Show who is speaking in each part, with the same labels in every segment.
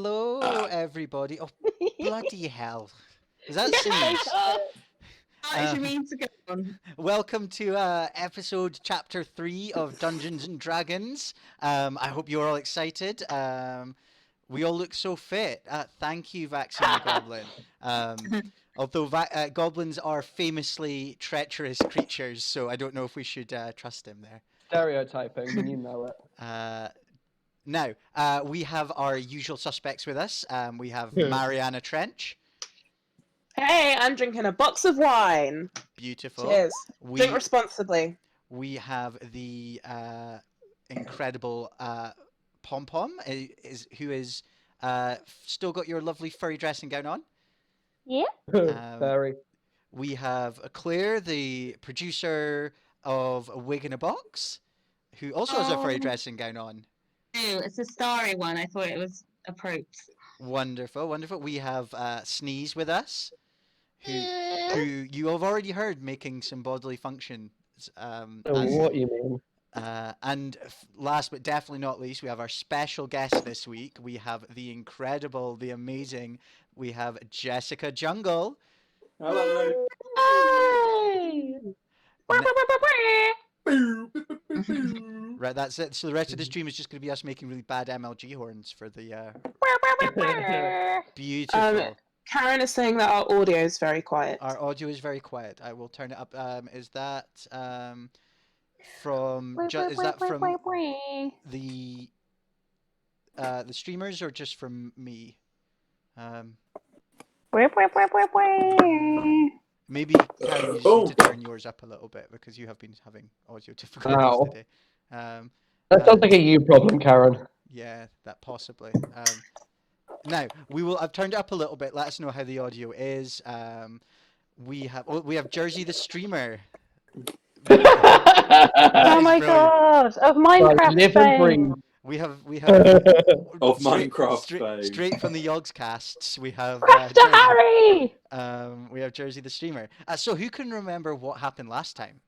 Speaker 1: Hello, everybody. Oh, bloody hell. Is that Sneeze?
Speaker 2: How did you mean to go on?
Speaker 1: Welcome to chapter 3 of Dungeons and Dragons. I hope you're all excited. We all look so fit. Thank you, Vaccine the Goblin. Although goblins are famously treacherous creatures, so I don't know if we should trust him there.
Speaker 3: Stereotyping, you know it.
Speaker 1: Now, we have our usual suspects with us. We have Mariana Trench.
Speaker 4: Hey, I'm drinking a box of wine.
Speaker 1: Beautiful.
Speaker 4: Cheers. Drink responsibly.
Speaker 1: We have the incredible Pom Pom, who is still got your lovely furry dressing gown on.
Speaker 5: Yeah.
Speaker 3: Very.
Speaker 1: We have Clare, the producer of A Wig in a Box, who also has a furry dressing gown on.
Speaker 2: Ew, it's a starry one. I thought it was appropriate.
Speaker 1: Wonderful, wonderful. We have Sneeze with us, who you have already heard making some bodily functions.
Speaker 3: What you mean?
Speaker 1: And last but definitely not least, we have our special guest this week. We have the incredible, the amazing, we have Jessica Jungle.
Speaker 6: Hello.
Speaker 5: Hey!
Speaker 1: Right, that's it. So the rest of the stream is just going to be us making really bad MLG horns for the beautiful.
Speaker 4: Karen is saying that our audio is very quiet.
Speaker 1: Our audio is very quiet. I will turn it up. Is that from the streamers or just from me? Maybe Karen, you just need to turn yours up a little bit because you have been having audio difficulties today.
Speaker 3: That sounds like a you problem, Karen.
Speaker 1: Yeah, that possibly. Now I've turned it up a little bit. Let us know how the audio is. We have Jersey the streamer.
Speaker 5: Oh my god! Of Minecraft fame.
Speaker 1: We have
Speaker 6: Of Minecraft fame.
Speaker 1: straight from the Yogs casts. We have
Speaker 5: Crafter Harry!
Speaker 1: we have Jersey the streamer. So who can remember what happened last time?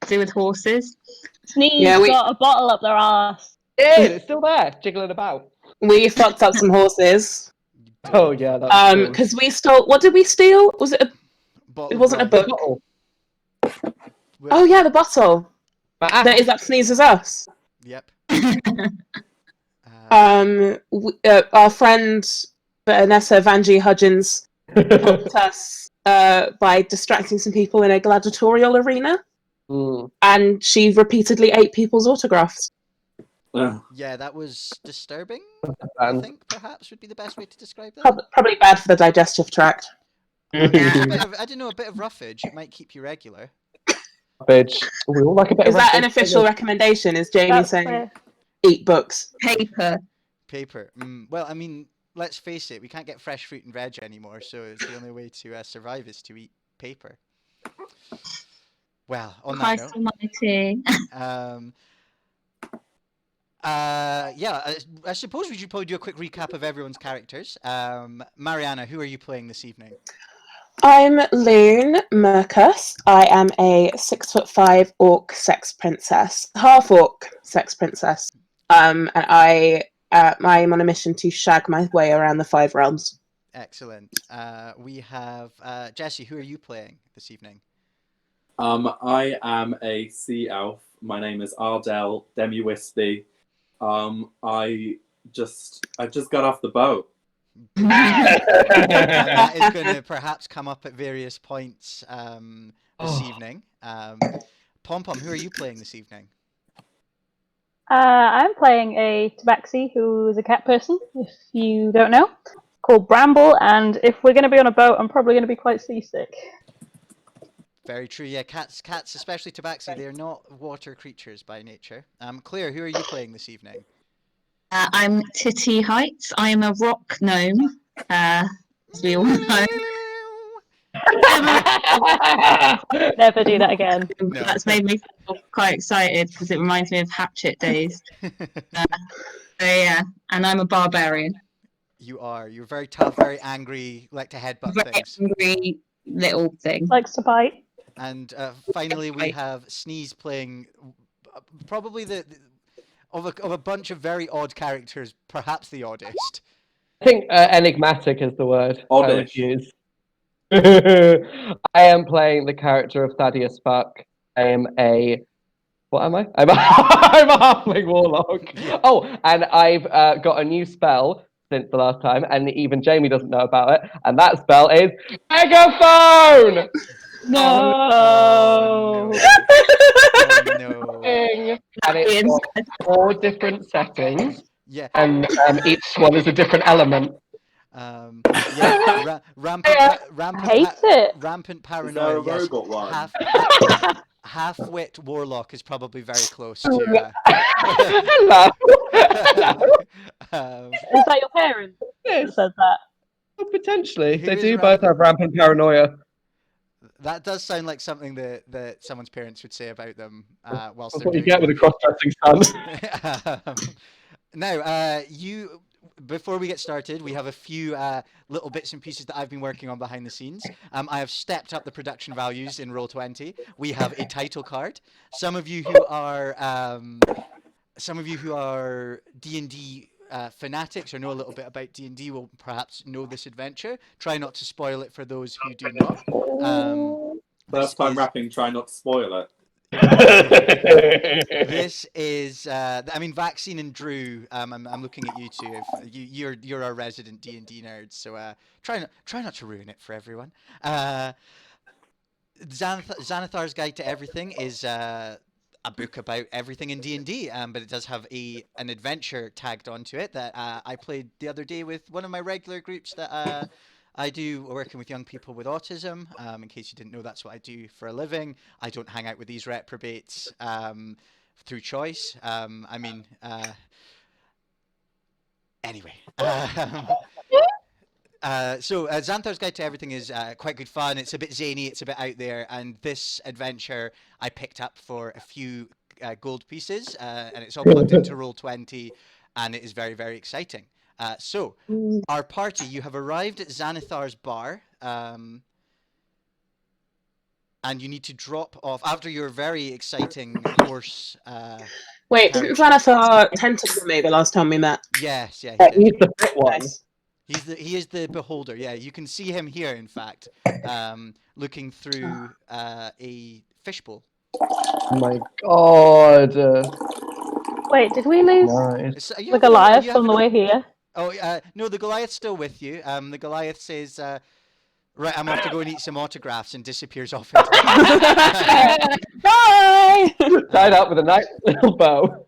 Speaker 2: Do with horses.
Speaker 5: Sneeze
Speaker 4: Yeah,
Speaker 5: got a bottle up their ass.
Speaker 3: It's still there, jiggling about.
Speaker 4: We fucked up some horses.
Speaker 3: Oh yeah, that's true.
Speaker 4: Because we stole. What did we steal? Was it?
Speaker 1: Bottle
Speaker 4: It wasn't a
Speaker 1: of
Speaker 4: book.
Speaker 3: Bottle.
Speaker 1: rum.
Speaker 4: Oh yeah, the bottle. That is that sneezes us.
Speaker 1: Yep.
Speaker 4: Our friend Vanessa Vanjie Hudgens helped us by distracting some people in a gladiatorial arena, and she repeatedly ate people's autographs.
Speaker 1: Yeah, that was disturbing. I think perhaps would be the best way to describe that.
Speaker 4: Probably bad for the digestive tract.
Speaker 1: I don't know, a bit of roughage. It might keep you regular.
Speaker 3: Bitch. We all like a bit
Speaker 4: Is
Speaker 3: of
Speaker 4: that an
Speaker 3: rest.
Speaker 4: official recommendation? Is Jamie
Speaker 5: That's
Speaker 4: saying
Speaker 5: fair.
Speaker 4: eat books?
Speaker 2: Paper.
Speaker 1: Paper. Well, I mean, let's face it, we can't get fresh fruit and veg anymore, so it's the only way to survive is to eat paper. Well, on that
Speaker 2: Christ
Speaker 1: note,
Speaker 2: almighty.
Speaker 1: I suppose we should probably do a quick recap of everyone's characters. Mariana, who are you playing this evening?
Speaker 4: I'm Loon Mercus. I am a 6'5" orc sex princess, half orc sex princess. And I'm on a mission to shag my way around the 5 realms.
Speaker 1: Excellent. We have Jesse. Who are you playing this evening?
Speaker 6: I am a sea elf. My name is Ardell Demi-Wispy. I just got off the boat.
Speaker 1: And that is going to perhaps come up at various points this evening. Pom Pom, who are you playing this evening?
Speaker 5: I'm playing a tabaxi who is a cat person, if you don't know, called Bramble, and if we're going to be on a boat, I'm probably going to be quite seasick.
Speaker 1: Very true. Yeah, cats, especially tabaxi, they're not water creatures by nature. Claire, who are you playing this evening?
Speaker 2: I'm Titty Heights. I am a rock gnome, as we all know.
Speaker 5: Never do that again.
Speaker 1: No.
Speaker 2: That's made me feel quite excited because it reminds me of Hatchet days. So yeah, and I'm a barbarian.
Speaker 1: You're very tough, very angry, like to headbutt
Speaker 2: Very
Speaker 1: things.
Speaker 2: angry little thing.
Speaker 5: Likes to bite.
Speaker 1: And finally, we have Sneeze playing probably of a bunch of very odd characters, perhaps the oddest.
Speaker 3: I think enigmatic is the word I would
Speaker 6: Oddish.
Speaker 3: use. I am playing the character of Thaddeus Fuck. I am a... What am I? I'm a halfling warlock.
Speaker 1: Yeah.
Speaker 3: Oh, and I've got a new spell since the last time, and even Jamie doesn't know about it, and that spell is Megaphone!
Speaker 5: No.
Speaker 1: Oh, Oh, no.
Speaker 3: And it's got 4 different settings,
Speaker 1: Yeah.
Speaker 3: and each one is a different element.
Speaker 1: Yeah.
Speaker 5: I hate it.
Speaker 1: Rampant
Speaker 6: Is there
Speaker 1: paranoia.
Speaker 6: a
Speaker 1: Yes.
Speaker 6: robot one?
Speaker 1: Half-wit warlock is probably very close to.
Speaker 3: Hello.
Speaker 5: Is that your parents that said that?
Speaker 3: Potentially.
Speaker 1: Who
Speaker 3: They
Speaker 1: is
Speaker 3: do both have rampant paranoia.
Speaker 1: That does sound like something that someone's parents would say about them whilst
Speaker 3: That's
Speaker 1: they're
Speaker 3: what you
Speaker 1: doing
Speaker 3: get with a cross-dressing son.
Speaker 1: Now, before we get started, we have a few little bits and pieces that I've been working on behind the scenes. I have stepped up the production values in Roll20. We have a title card. Some of you who are D&D fanatics or know a little bit about D&D will perhaps know this adventure. Try not to spoil it for those who do not.
Speaker 6: First time rapping, try not to spoil it.
Speaker 1: This is, Vaccine and Drew. I'm looking at you two. You're our resident D&D nerds, so try not to ruin it for everyone. Xanathar's Guide to Everything is a book about everything in D&D, but it does have an adventure tagged onto it that I played the other day with one of my regular groups that I do working with young people with autism. In case you didn't know, that's what I do for a living. I don't hang out with these reprobates through choice. Anyway. So Xanthar's Guide to Everything is quite good fun. It's a bit zany, it's a bit out there, and this adventure I picked up for a few gold pieces, and it's all plugged into Roll20, and it is very, very exciting. So, our party, you have arrived at Xanathar's bar, and you need to drop off, after your very exciting horse...
Speaker 4: Wait, didn't Xanathar tentacle me the last time we met?
Speaker 1: Yes, yeah, he did.
Speaker 3: He's the fit one.
Speaker 4: Nice.
Speaker 1: He is the beholder. Yeah, you can see him here. In fact, looking through a fishbowl.
Speaker 3: Oh my god.
Speaker 5: Wait, did we lose
Speaker 3: Nice.
Speaker 5: the Goliath on the way here?
Speaker 1: Oh, no, the Goliath's still with you. The Goliath says, "Right, I'm off to go and eat some autographs," and disappears off.
Speaker 4: Bye!
Speaker 3: Tied up with a nice little bow.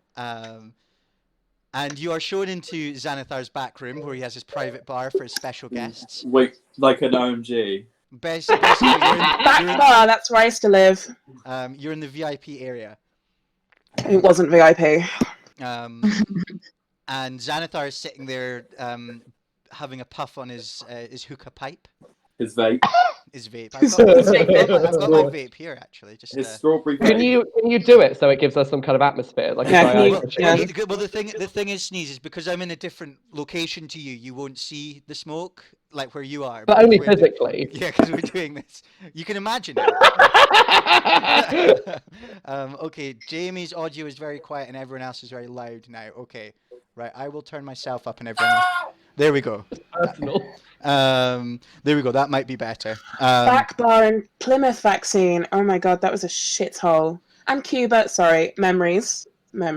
Speaker 1: And you are shown into Xanathar's back room, where he has his private bar for his special guests.
Speaker 6: Wait, like an OMG.
Speaker 1: Basically,
Speaker 4: Back bar, that's where I used to live.
Speaker 1: you're in the VIP area.
Speaker 4: It wasn't VIP.
Speaker 1: And Xanathar is sitting there having a puff on his hookah pipe.
Speaker 6: His vape.
Speaker 1: His vape. I've got my vape here, actually. Just
Speaker 6: His strawberry vape.
Speaker 3: Can you do it so it gives us some kind of atmosphere? Like
Speaker 4: Yeah,
Speaker 3: a
Speaker 4: can
Speaker 3: dry
Speaker 4: you-
Speaker 3: ice?
Speaker 1: Well, the thing is, Sneeze, is because I'm in a different location to you, you won't see the smoke like where you are.
Speaker 3: But only
Speaker 1: we're
Speaker 3: physically.
Speaker 1: Yeah, because we're doing this. You can imagine it. Okay, Jamie's audio is very quiet and everyone else is very loud now. Okay, right, I will turn myself up and everyone else. There we go.
Speaker 3: Personal.
Speaker 1: There we go. That might be better.
Speaker 4: Back bar in Plymouth vaccine. Oh my god, that was a shithole. And Cuba, sorry, memories.
Speaker 1: There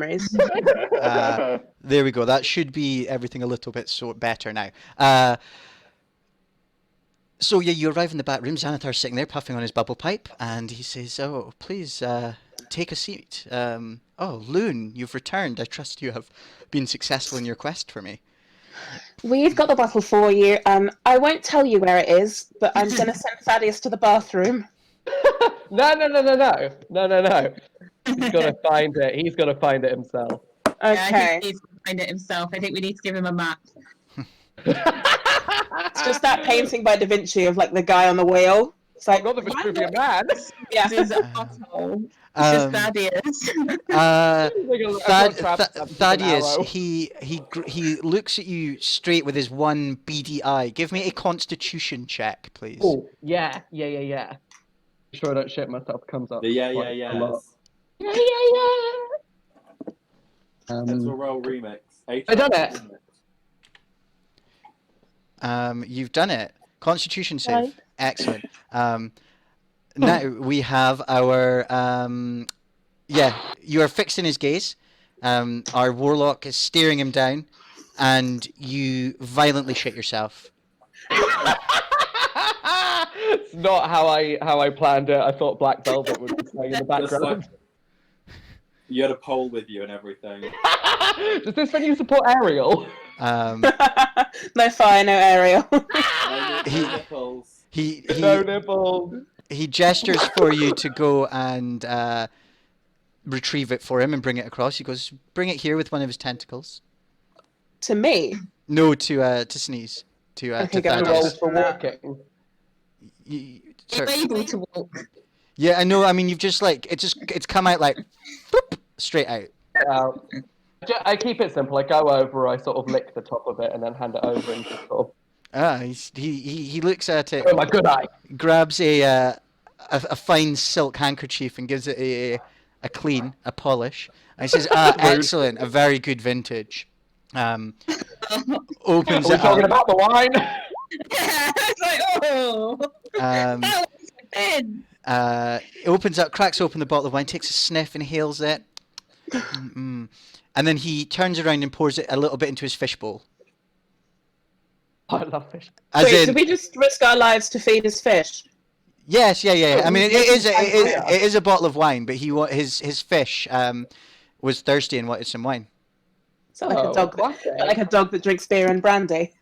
Speaker 1: we go. That should be everything a little bit better now. So yeah, you arrive in the back room. Xanathar's sitting there puffing on his bubble pipe, and he says, "Oh, please take a seat. Oh, Loon, you've returned. I trust you have been successful in your quest for me."
Speaker 4: We've got the bottle for you. I won't tell you where it is, but I'm going to send Thaddeus to the bathroom.
Speaker 3: No. He's got to find it. He's got to find it himself.
Speaker 2: Yeah, I
Speaker 4: Okay.
Speaker 2: think he needs to find it himself. I think we need to give him a map.
Speaker 4: It's just that painting by Da Vinci of like the guy on the wheel. It's like,
Speaker 3: Not the Vitruvian Man.
Speaker 4: yeah.
Speaker 2: This is a bottle. It's just Thaddeus.
Speaker 1: Thaddeus, he looks at you straight with his one beady eye. Give me a Constitution check, please.
Speaker 3: Oh, yeah. Sure I don't shit myself. Comes up.
Speaker 6: The yeah.
Speaker 3: quite a lot.
Speaker 6: It's a roll remix.
Speaker 3: I done it.
Speaker 1: You've done it. Constitution save.
Speaker 5: Right.
Speaker 1: Excellent. Now we have our you are fixing his gaze. Our warlock is staring him down, and you violently shit yourself.
Speaker 3: It's not how I planned it. I thought Black Velvet would be playing in the
Speaker 6: Just
Speaker 3: background.
Speaker 6: like, you had a pole with you and everything.
Speaker 3: Does this when you support Ariel?
Speaker 4: No fire, no Ariel.
Speaker 6: No nipples.
Speaker 3: No nipples.
Speaker 1: He gestures for you to go and retrieve it for him and bring it across. He goes, "Bring it here with one of his tentacles."
Speaker 4: To me.
Speaker 1: No, to Sneeze. To
Speaker 4: Okay,
Speaker 1: to
Speaker 4: go
Speaker 3: The
Speaker 4: on.
Speaker 1: Thaddeus.
Speaker 3: rolls for walking.
Speaker 2: You're
Speaker 1: Sorry.
Speaker 2: able to walk.
Speaker 1: Yeah, I know. I mean, you've just like it's come out like whoop, straight out.
Speaker 3: I keep it simple. I go over, I sort of lick the top of it, and then hand it over and just sort of.
Speaker 1: He looks at it,
Speaker 3: Oh my good eye.
Speaker 1: grabs a fine silk handkerchief and gives it a clean, a polish. And he says, "Excellent, a very good vintage." Opens
Speaker 3: Are we
Speaker 1: it
Speaker 3: talking
Speaker 1: up.
Speaker 3: about the wine?
Speaker 2: It's like, oh,
Speaker 1: Um,
Speaker 2: that was good.
Speaker 1: it opens up, cracks open the bottle of wine, takes a sniff, inhales it, and then he turns around and pours it a little bit into his fishbowl.
Speaker 3: I love fish.
Speaker 1: As
Speaker 4: Wait,
Speaker 1: in,
Speaker 4: did we just risk our lives to feed his fish?
Speaker 1: yes, yeah. I mean, it is
Speaker 3: Yeah.
Speaker 1: it is a bottle of wine, but his fish was thirsty and wanted some wine.
Speaker 4: So like a dog,
Speaker 3: classic.
Speaker 4: like a dog that drinks beer and brandy.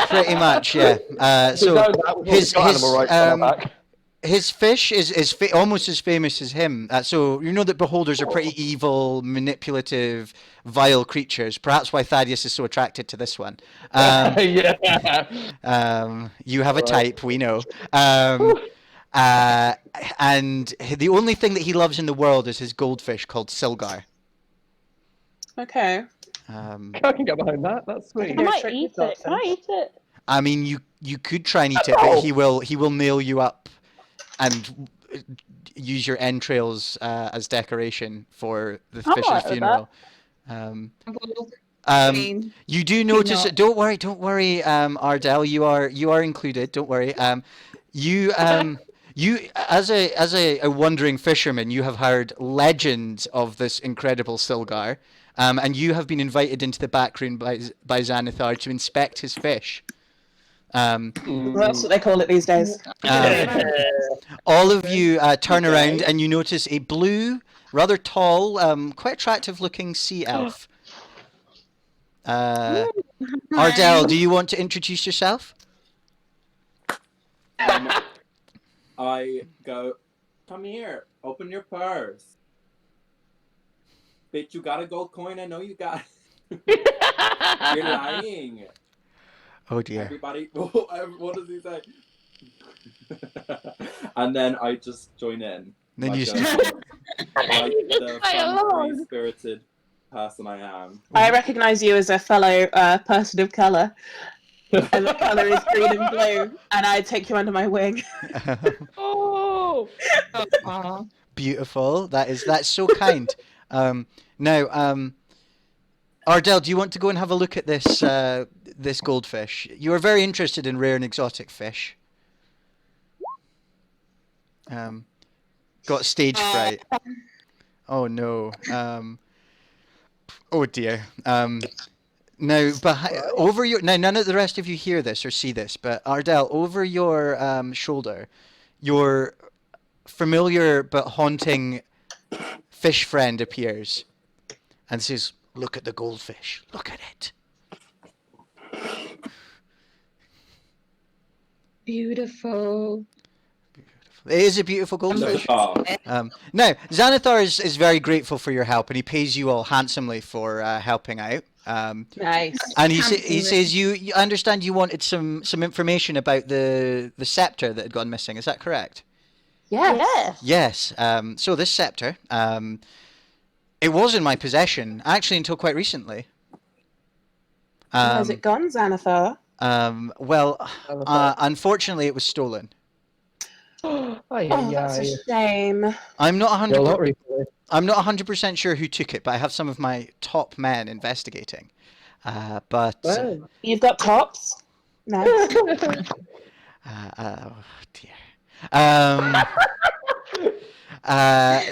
Speaker 1: Pretty much, yeah. So his fish is almost as famous as him. So you know that beholders are pretty evil, manipulative, vile creatures. Perhaps why Thaddeus is so attracted to this one.
Speaker 3: Yeah.
Speaker 1: You have a type, we know. And the only thing that he loves in the world is his goldfish called Silgar.
Speaker 4: Okay.
Speaker 3: I can get behind that. That's sweet.
Speaker 5: I
Speaker 4: Yeah,
Speaker 5: might
Speaker 4: trick
Speaker 5: eat
Speaker 4: with
Speaker 5: it. Can I eat it?
Speaker 1: I mean, you could try and eat it, but he will nail you up and use your entrails as decoration for the
Speaker 5: I'm
Speaker 1: fish's
Speaker 5: alright with
Speaker 1: funeral. You do notice.
Speaker 2: not.
Speaker 1: Don't worry, Ardell. You are included. Don't worry. You as a wandering fisherman, you have heard legends of this incredible Silgar, and you have been invited into the back room by Xanathar to inspect his fish.
Speaker 4: Well, that's what they call it these days.
Speaker 1: All of you turn around and you notice a blue, rather tall, quite attractive-looking sea elf. Ardell, do you want to introduce yourself?
Speaker 6: I go, come here, open your purse. Bitch, you got a gold coin? I know you got You're lying.
Speaker 1: Oh dear.
Speaker 6: Everybody, what does he say? And then I just join in.
Speaker 1: Then
Speaker 6: like
Speaker 1: you
Speaker 6: like the fun, free-spirited person I am.
Speaker 4: I recognise you as a fellow person of colour. And the colour is green and blue. And I take you under my wing.
Speaker 3: Oh.
Speaker 1: Beautiful. That's so kind. Now, Ardell, do you want to go and have a look at this goldfish? You are very interested in rare and exotic fish. Got stage fright. Oh no. Oh dear. Now, over your none of the rest of you hear this or see this, but Ardell, over your shoulder, your familiar but haunting fish friend appears and says, "Look at the goldfish. Look at it."
Speaker 2: Beautiful.
Speaker 1: It is a beautiful goldfish. Now, Xanathar is very grateful for your help, and he pays you all handsomely for helping out.
Speaker 4: Nice.
Speaker 1: And he says you understand you wanted some information about the scepter that had gone missing. Is that correct?
Speaker 4: Yes.
Speaker 1: Yes. So this scepter, it was in my possession actually until quite recently.
Speaker 4: Has it gone, Xanathar?
Speaker 1: Well, unfortunately, it was stolen.
Speaker 3: Ay,
Speaker 4: Oh,
Speaker 3: ay,
Speaker 4: that's
Speaker 3: ay.
Speaker 4: a shame.
Speaker 1: I'm not
Speaker 3: Your
Speaker 1: 100%.
Speaker 3: lottery for this.
Speaker 1: I'm not 100% sure who took it, but I have some of my top men investigating.
Speaker 3: Well.
Speaker 4: You've got tops? No.
Speaker 1: Oh dear.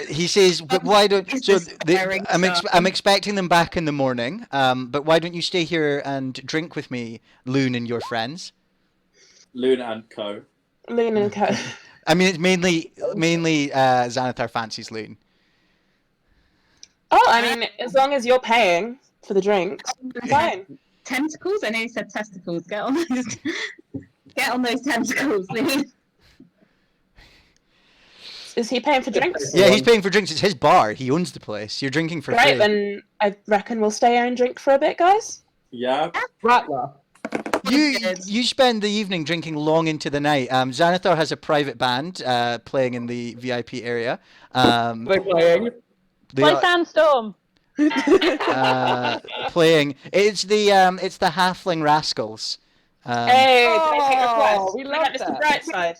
Speaker 1: He says, but why don't?
Speaker 2: Is
Speaker 1: So
Speaker 2: this firing
Speaker 1: I'm
Speaker 2: starting?
Speaker 1: expecting them back in the morning. But why don't you stay here and drink with me, Loon and your friends?
Speaker 6: Luna and Co.
Speaker 4: Loon and Co.
Speaker 1: I mean, it's mainly Xanathar fancies Loon.
Speaker 4: Oh, I mean, as long as you're paying for the drinks, fine.
Speaker 2: Tentacles? I know you said testicles. Get on those. Get on those tentacles, please.
Speaker 4: Is he paying for drinks?
Speaker 1: Yeah, he's paying for drinks. It's his bar. He owns the place. You're drinking for free.
Speaker 4: Great, then I reckon we'll stay here and drink for a bit, guys.
Speaker 6: Yeah.
Speaker 3: Rattler.
Speaker 1: You spend the evening drinking long into the night. Xanathar has a private band playing in the VIP area.
Speaker 3: They're playing.
Speaker 1: They
Speaker 5: Play
Speaker 1: are,
Speaker 5: Sandstorm.
Speaker 1: playing. It's the Halfling Rascals.
Speaker 4: Hey, can I take requests?
Speaker 3: we
Speaker 4: Can I
Speaker 3: love
Speaker 4: get this to
Speaker 3: that.
Speaker 4: bright side?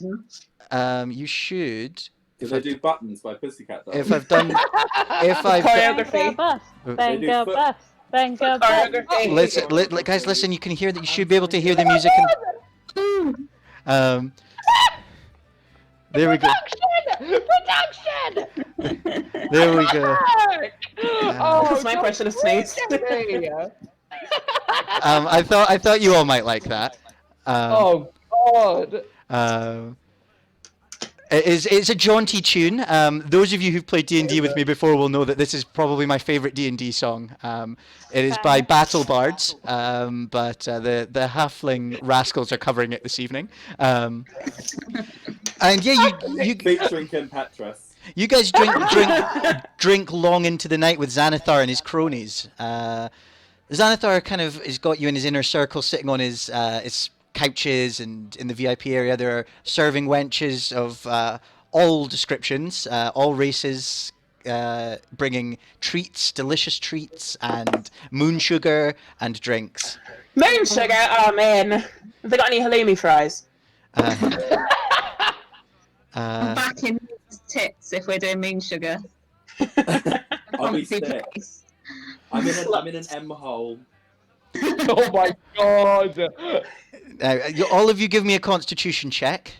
Speaker 1: You should.
Speaker 6: Did they do Buttons by Pussycat Dolls?
Speaker 1: If I've done, if I've
Speaker 4: Choreography.
Speaker 5: Venga
Speaker 6: foot-
Speaker 5: bus. Venga bus.
Speaker 4: Choreography.
Speaker 1: listen, guys, listen. You can hear that. You should be able to hear the music. And, there we go.
Speaker 3: Production!
Speaker 1: There we go.
Speaker 4: That's my impression of Sneeze.
Speaker 1: I thought you all might like that.
Speaker 3: Oh God.
Speaker 1: It's a jaunty tune. Those of you who've played D&D with me before will know that this is probably my favourite D&D song. It is by Battle Bards, but the Halfling Rascals are covering it this evening. And yeah, you
Speaker 6: Featuring Kim Petras.
Speaker 1: you guys drink long into the night with Xanathar and his cronies. Xanathar kind of has got you in his inner circle, sitting on his couches, and in the VIP area there are serving wenches of all descriptions, all races, bringing treats, delicious treats, and moon sugar and drinks.
Speaker 4: Moon sugar? Oh man. Have they got any halloumi fries?
Speaker 2: Back in tits if we're doing moon sugar.
Speaker 6: I'll be
Speaker 2: Fancy
Speaker 6: sick.
Speaker 2: place.
Speaker 6: I'm in an M hole.
Speaker 3: Oh my God.
Speaker 1: All of you give me a constitution check.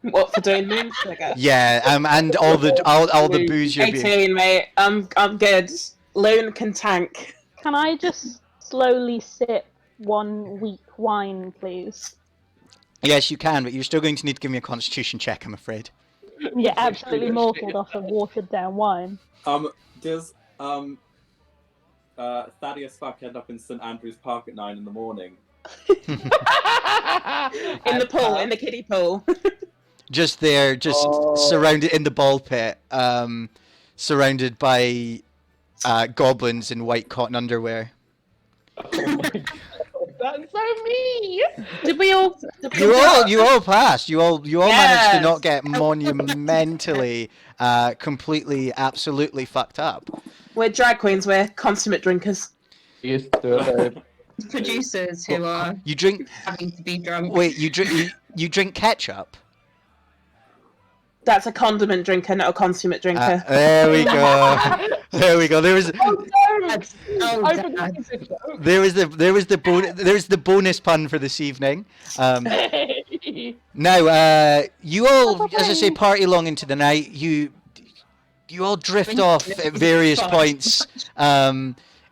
Speaker 4: What, for doing moon sugar?
Speaker 1: Yeah, and all the booze you're being.
Speaker 4: 18, mate. I'm good. Loon can tank.
Speaker 5: Can I just slowly sip 1 weak wine, please?
Speaker 1: Yes, you can, but you're still going to need to give me a constitution check, I'm afraid.
Speaker 5: Yeah, absolutely mortaled off of watered down wine.
Speaker 6: Does Thaddeus Fuck end up in St Andrew's Park at 9 in the morning?
Speaker 4: In the pool, in the kiddie pool.
Speaker 1: Just there, surrounded in the ball pit, surrounded by goblins in white cotton underwear.
Speaker 3: Oh my God. That's so me.
Speaker 4: Did we all?
Speaker 1: You all passed. You all managed to
Speaker 4: Yes.
Speaker 1: not get monumentally, completely, absolutely fucked up.
Speaker 4: We're drag queens. We're consummate drinkers.
Speaker 3: Used to it, babe.
Speaker 2: Producers who are
Speaker 1: You drink.
Speaker 2: having to be drunk.
Speaker 1: Wait, you drink ketchup?
Speaker 4: That's a condiment drinker, not a consummate drinker.
Speaker 1: There we go. There we go. There was
Speaker 2: That's so
Speaker 3: I
Speaker 2: bad.
Speaker 3: forgot this joke.
Speaker 1: there's the bonus pun for this evening. Now, you all, as I say, party long into the night. You all drift off at various points,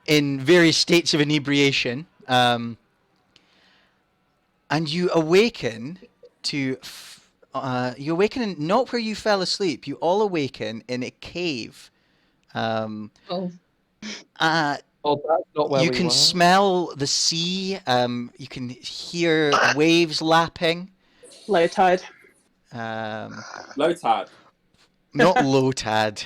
Speaker 1: in various states of inebriation, and you awaken to. You awaken not where you fell asleep. You all awaken in a cave.
Speaker 2: Oh.
Speaker 3: Oh, that's not where
Speaker 1: You
Speaker 3: we
Speaker 1: can
Speaker 3: were.
Speaker 1: smell the sea. You can hear waves lapping.
Speaker 4: Low tide.
Speaker 6: Low tide.
Speaker 1: Not low tide.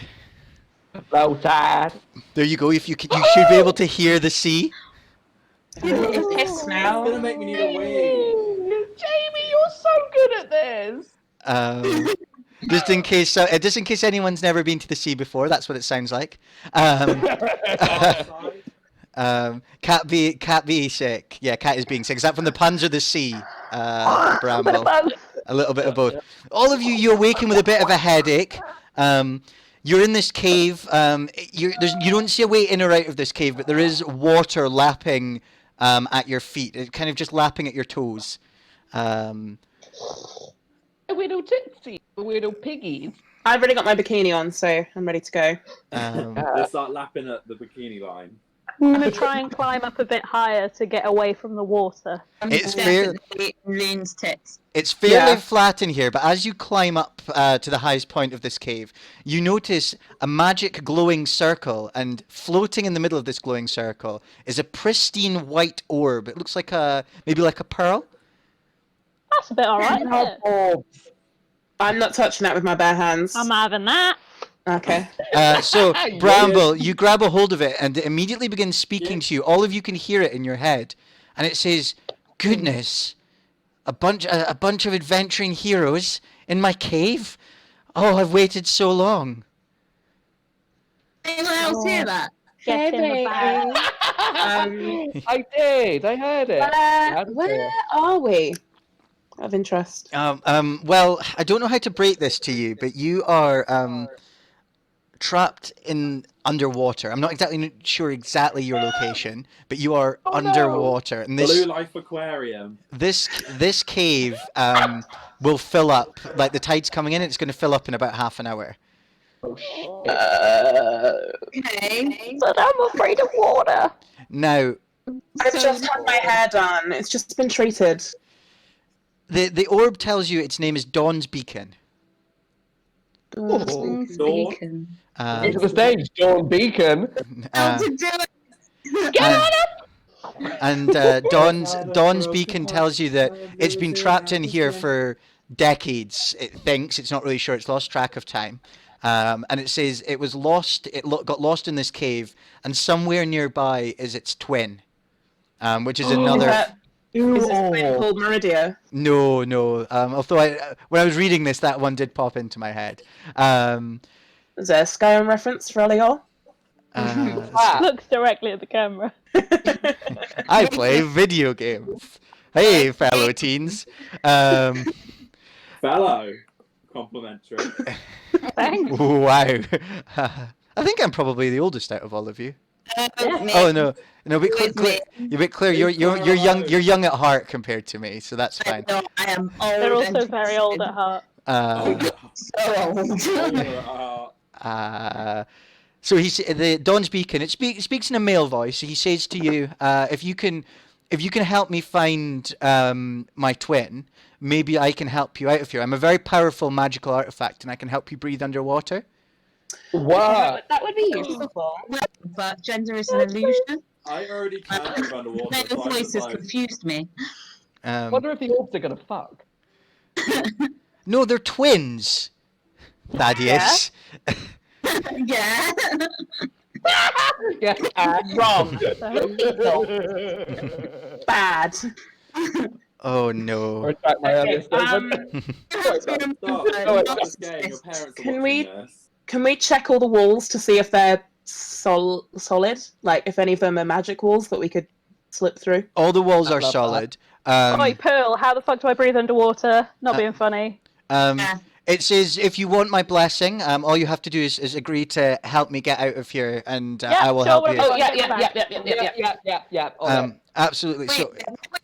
Speaker 3: Low tide.
Speaker 1: There you go. If you should be able to hear the sea.
Speaker 4: It's piss
Speaker 6: It's
Speaker 4: now.
Speaker 6: gonna make me need a wee.
Speaker 3: Jamie, you're so good at this.
Speaker 1: Just in case anyone's never been to the sea before, that's what it sounds like. Cat be sick. Yeah, Cat is being sick. Is that from the puns or the sea, Bramble? A little bit of both. All of you, you awaken with a bit of a headache. You're in this cave. You don't see a way in or out of this cave, but there is water lapping at your feet. It's kind of just lapping at your toes.
Speaker 3: A little tipsy, a little piggies.
Speaker 4: I've already got my bikini on, so I'm ready to go.
Speaker 6: They start lapping at the bikini line.
Speaker 5: I'm going to try and climb up a bit higher to get away from the water.
Speaker 1: It's fair-
Speaker 2: definitely Loon's tits.
Speaker 1: It's fairly
Speaker 4: Yeah.
Speaker 1: flat in here, but as you climb up to the highest point of this cave, you notice a magic glowing circle, and floating in the middle of this glowing circle is a pristine white orb. It looks like maybe like a pearl.
Speaker 5: That's a bit alright, isn't it?
Speaker 3: Orbs.
Speaker 4: I'm not touching that with my bare hands.
Speaker 5: I'm having that.
Speaker 4: Okay.
Speaker 1: So, Bramble, you grab a hold of it, and it immediately begins speaking to you. All of you can hear it in your head, and it says, "Goodness, a bunch of adventuring heroes in my cave. Oh, I've waited so long."
Speaker 2: Anyone else hear that?
Speaker 5: Get in the bag.
Speaker 3: I did. I heard it.
Speaker 4: Where are we? Of interest.
Speaker 1: Well, I don't know how to break this to you, but you are trapped in underwater. I'm not sure exactly your location, but you are underwater, and
Speaker 6: Blue Life Aquarium.
Speaker 1: this cave will fill up. Like the tide's coming in, it's going to fill up in about half an hour.
Speaker 2: Okay.
Speaker 5: But I'm afraid of water.
Speaker 1: Now,
Speaker 4: I've just had my hair done. It's just been treated.
Speaker 1: the orb tells you its name is Dawn's Beacon.
Speaker 2: Loon's
Speaker 6: Dawn.
Speaker 2: beacon.
Speaker 3: Into the stage, Dawn Beacon.
Speaker 2: How to do it?
Speaker 1: And Dawn's Beacon tells you that it's been trapped in here for decades. It thinks it's not really sure. It's lost track of time, and it says it was lost. Got lost in this cave, and somewhere nearby is its twin, which is another.
Speaker 4: Is this thing called Meridia?
Speaker 1: No. Although when I was reading this, that one did pop into my head.
Speaker 4: Is there a Skyrim reference for Eliol?
Speaker 5: Looks directly at the camera.
Speaker 1: I play video games. Hey, fellow teens.
Speaker 6: Fellow. Complimentary.
Speaker 5: Thanks.
Speaker 1: Wow. I think I'm probably the oldest out of all of you. Oh no, but Claire, you're young. You're young at heart compared to me, so that's fine.
Speaker 2: No, I am old.
Speaker 5: They're also
Speaker 2: and
Speaker 5: very old at heart.
Speaker 2: So old.
Speaker 1: So the Dawn's Beacon. It speaks in a male voice. He says to you, if you can help me find my twin, maybe I can help you out of here. I'm a very powerful magical artifact, and I can help you breathe underwater.
Speaker 3: Wow.
Speaker 4: That would be useful.
Speaker 2: But gender is an illusion.
Speaker 6: I already can't breathe underwater.
Speaker 2: Male
Speaker 6: so I
Speaker 2: voice has
Speaker 6: just, like,
Speaker 2: confused me.
Speaker 3: I wonder if the orbs are gonna fuck.
Speaker 1: No, they're twins. Thaddeus.
Speaker 2: Yeah.
Speaker 3: Yeah.
Speaker 4: Wrong. Bad.
Speaker 1: Oh no.
Speaker 3: Retract my earlier
Speaker 4: Okay,
Speaker 3: statement.
Speaker 6: Stop this game. Your parents are
Speaker 4: Can
Speaker 6: watching
Speaker 4: we-
Speaker 6: this.
Speaker 4: Can we check all the walls to see if they're solid? Like, if any of them are magic walls that we could slip through?
Speaker 1: All the walls are
Speaker 3: love
Speaker 1: solid.
Speaker 5: Oi, Pearl, how the fuck do I breathe underwater? Not being funny.
Speaker 2: Yeah.
Speaker 1: It says if you want my blessing, all you have to do is agree to help me get out of here, and I will
Speaker 5: sure,
Speaker 1: help
Speaker 5: what
Speaker 1: you.
Speaker 5: about-
Speaker 4: Oh, yeah.
Speaker 3: All right.
Speaker 1: Absolutely.
Speaker 2: Wait,
Speaker 1: So,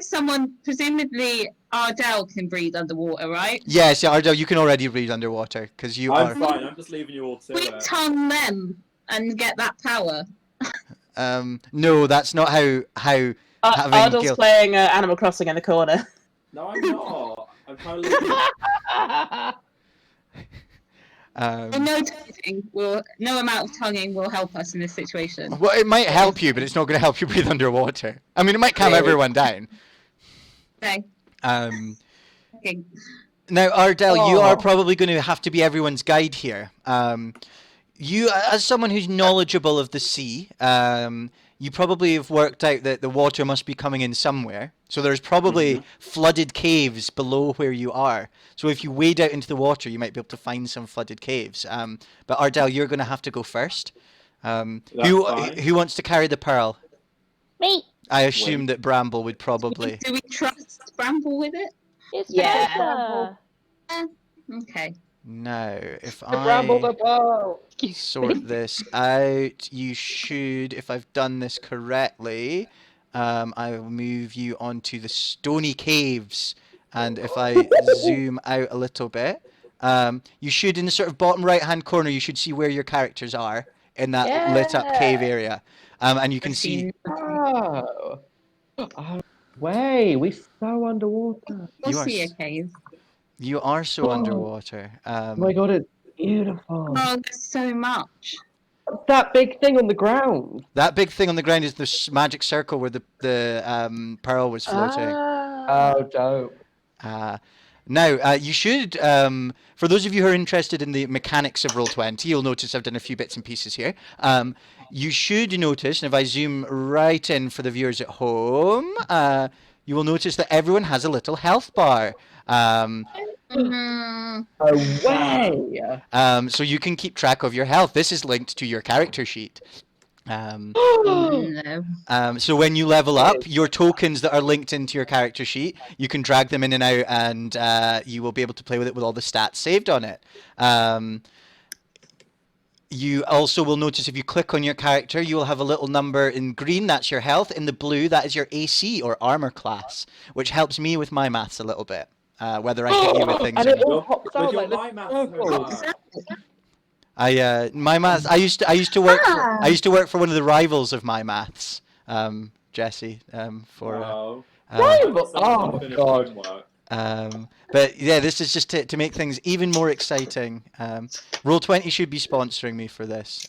Speaker 2: someone, presumably Ardell can breathe underwater, right?
Speaker 1: yes, Ardell, you can already breathe underwater because you are.
Speaker 6: I'm fine. I'm just leaving you all to
Speaker 2: We
Speaker 6: it.
Speaker 2: tongue them and get that power.
Speaker 1: No, that's not how having
Speaker 4: Ardell's
Speaker 1: guilt.
Speaker 4: playing Animal Crossing in the corner.
Speaker 6: No, I'm not. I'm kind of leaving.
Speaker 2: No amount of tonguing will help us in this situation.
Speaker 1: Well, it might help you, but it's not going to help you breathe underwater. I mean, it might calm everyone down.
Speaker 2: Okay. Okay.
Speaker 1: Now, Ardell, you
Speaker 3: Oh.
Speaker 1: are probably going to have to be everyone's guide here. You, as someone who's knowledgeable of the sea, you probably have worked out that the water must be coming in somewhere. So there's probably flooded caves below where you are. So if you wade out into the water, you might be able to find some flooded caves. But Ardell, you're going to have to go first.
Speaker 6: That's
Speaker 1: Who
Speaker 6: fine.
Speaker 1: who wants to carry the pearl?
Speaker 5: Me.
Speaker 1: I assume that Bramble would probably.
Speaker 2: Do we trust Bramble with it?
Speaker 5: It's
Speaker 4: Yeah.
Speaker 5: Vanessa.
Speaker 2: Okay.
Speaker 1: Now, if
Speaker 3: Bramble the
Speaker 1: I
Speaker 3: bow.
Speaker 1: sort this out, you should, if I've done this correctly, I will move you onto the stony caves. And if I zoom out a little bit, you should, in the sort of bottom right-hand corner, you should see where your characters are in that lit-up cave area. And you can see...
Speaker 3: Oh. Oh, way, we're so underwater.
Speaker 2: We'll
Speaker 1: You are
Speaker 2: see a
Speaker 1: s-
Speaker 2: cave.
Speaker 1: You are so
Speaker 3: Oh.
Speaker 1: underwater.
Speaker 3: Oh my god, it's beautiful.
Speaker 2: Oh, there's so much.
Speaker 3: What's that big thing on the ground?
Speaker 1: That big thing on the ground is the magic circle where the pearl was floating.
Speaker 3: Oh, dope.
Speaker 1: Now, you should, for those of you who are interested in the mechanics of Roll20, you'll notice I've done a few bits and pieces here. You should notice, and if I zoom right in for the viewers at home, you will notice that everyone has a little health bar.
Speaker 2: Mm,
Speaker 3: No way.
Speaker 1: So you can keep track of your health. This is linked to your character sheet. Um,
Speaker 2: no.
Speaker 1: So when you level up, your tokens that are linked into your character sheet, you can drag them in and out, and you will be able to play with it with all the stats saved on it. You also will notice if you click on your character, you will have a little number in green, that's your health. In the blue, that is your AC or armor class, which helps me with my maths a little bit. Whether I hit you with things
Speaker 3: And
Speaker 1: or
Speaker 3: it
Speaker 1: not.
Speaker 3: all pops out
Speaker 6: With your
Speaker 3: like this
Speaker 6: my maths
Speaker 3: circle.
Speaker 1: My maths. I used to work. I used to work for one of the rivals of my maths, Jesse.
Speaker 6: Wow.
Speaker 3: Rival? Oh,
Speaker 6: Unfinished
Speaker 3: God.
Speaker 6: homework.
Speaker 1: But yeah, this is just to make things even more exciting. Roll20 should be sponsoring me for this.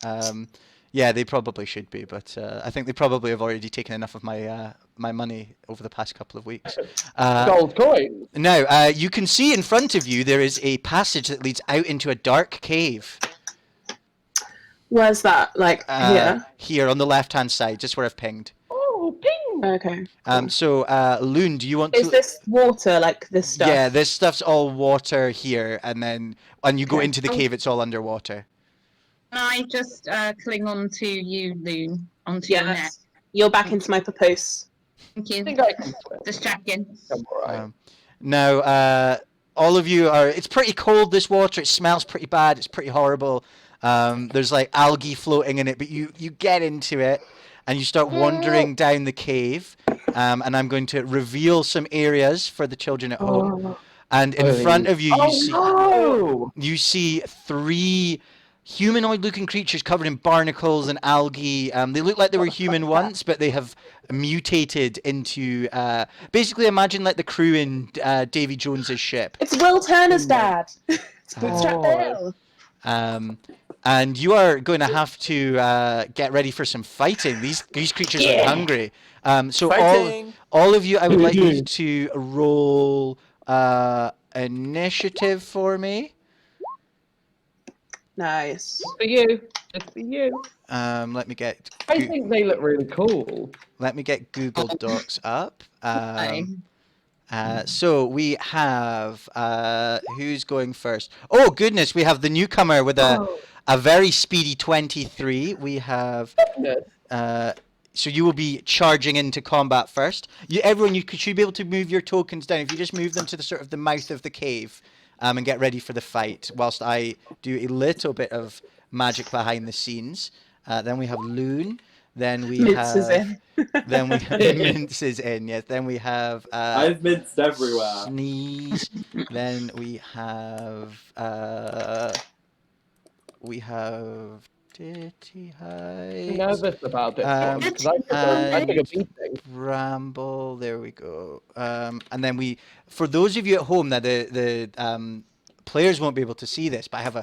Speaker 1: Yeah, they probably should be, but I think they probably have already taken enough of my my money over the past couple of weeks.
Speaker 3: Gold coins.
Speaker 1: Now, you can see in front of you there is a passage that leads out into a dark cave.
Speaker 4: Where's that? Like here?
Speaker 1: Here on the left-hand side, just where I've pinged.
Speaker 3: Oh, ping.
Speaker 4: Okay.
Speaker 1: So, Loon, do you want
Speaker 4: Is
Speaker 1: to...
Speaker 4: this water, like this stuff?
Speaker 1: Yeah, this stuff's all water here, and then when you go
Speaker 4: Okay.
Speaker 1: into the cave, it's all underwater.
Speaker 2: Can I just cling on to you, Loon, onto your neck?
Speaker 4: Yes. You're back into my papoose.
Speaker 2: Thank
Speaker 3: I
Speaker 2: you.
Speaker 3: think I can swim.
Speaker 2: Just checking.
Speaker 3: I'm alright.
Speaker 1: Now, all of you are... It's pretty cold, this water. It smells pretty bad. It's pretty horrible. There's like algae floating in it, but you get into it, and you start wandering down the cave. And I'm going to reveal some areas for the children at home. And in front of you, you see 3 humanoid-looking creatures covered in barnacles and algae. They look like they were human once, but they have mutated into... basically, imagine like the crew in Davy Jones's ship.
Speaker 4: It's Will Turner's dad. It's Bootstrap Bill.
Speaker 1: And you are going to have to get ready for some fighting. These creatures are hungry. So
Speaker 6: Fighting!
Speaker 1: all of you, I would like you to roll initiative for me.
Speaker 4: Nice.
Speaker 3: For you. It's for you.
Speaker 1: Let me get
Speaker 3: I think they look really cool.
Speaker 1: Google Docs up.
Speaker 2: Hi.
Speaker 1: So we have who's going first? Oh goodness, we have the newcomer with a very speedy 23. We have so you will be charging into combat first. Everyone, you should be able to move your tokens down. If you just move them to the sort of the mouth of the cave, and get ready for the fight, whilst I do a little bit of magic behind the scenes. Then we have Loon. Then we
Speaker 4: Mince is
Speaker 1: have.
Speaker 4: in.
Speaker 1: Then we Mince is in. Yes. Then we have.
Speaker 6: I've minced everywhere.
Speaker 1: Sneeze. Then we have. Titty
Speaker 3: I'm
Speaker 1: Height.
Speaker 3: nervous about this one because I took a beating.
Speaker 1: Bramble, there we go. And then for those of you at home, now the players won't be able to see this, but I have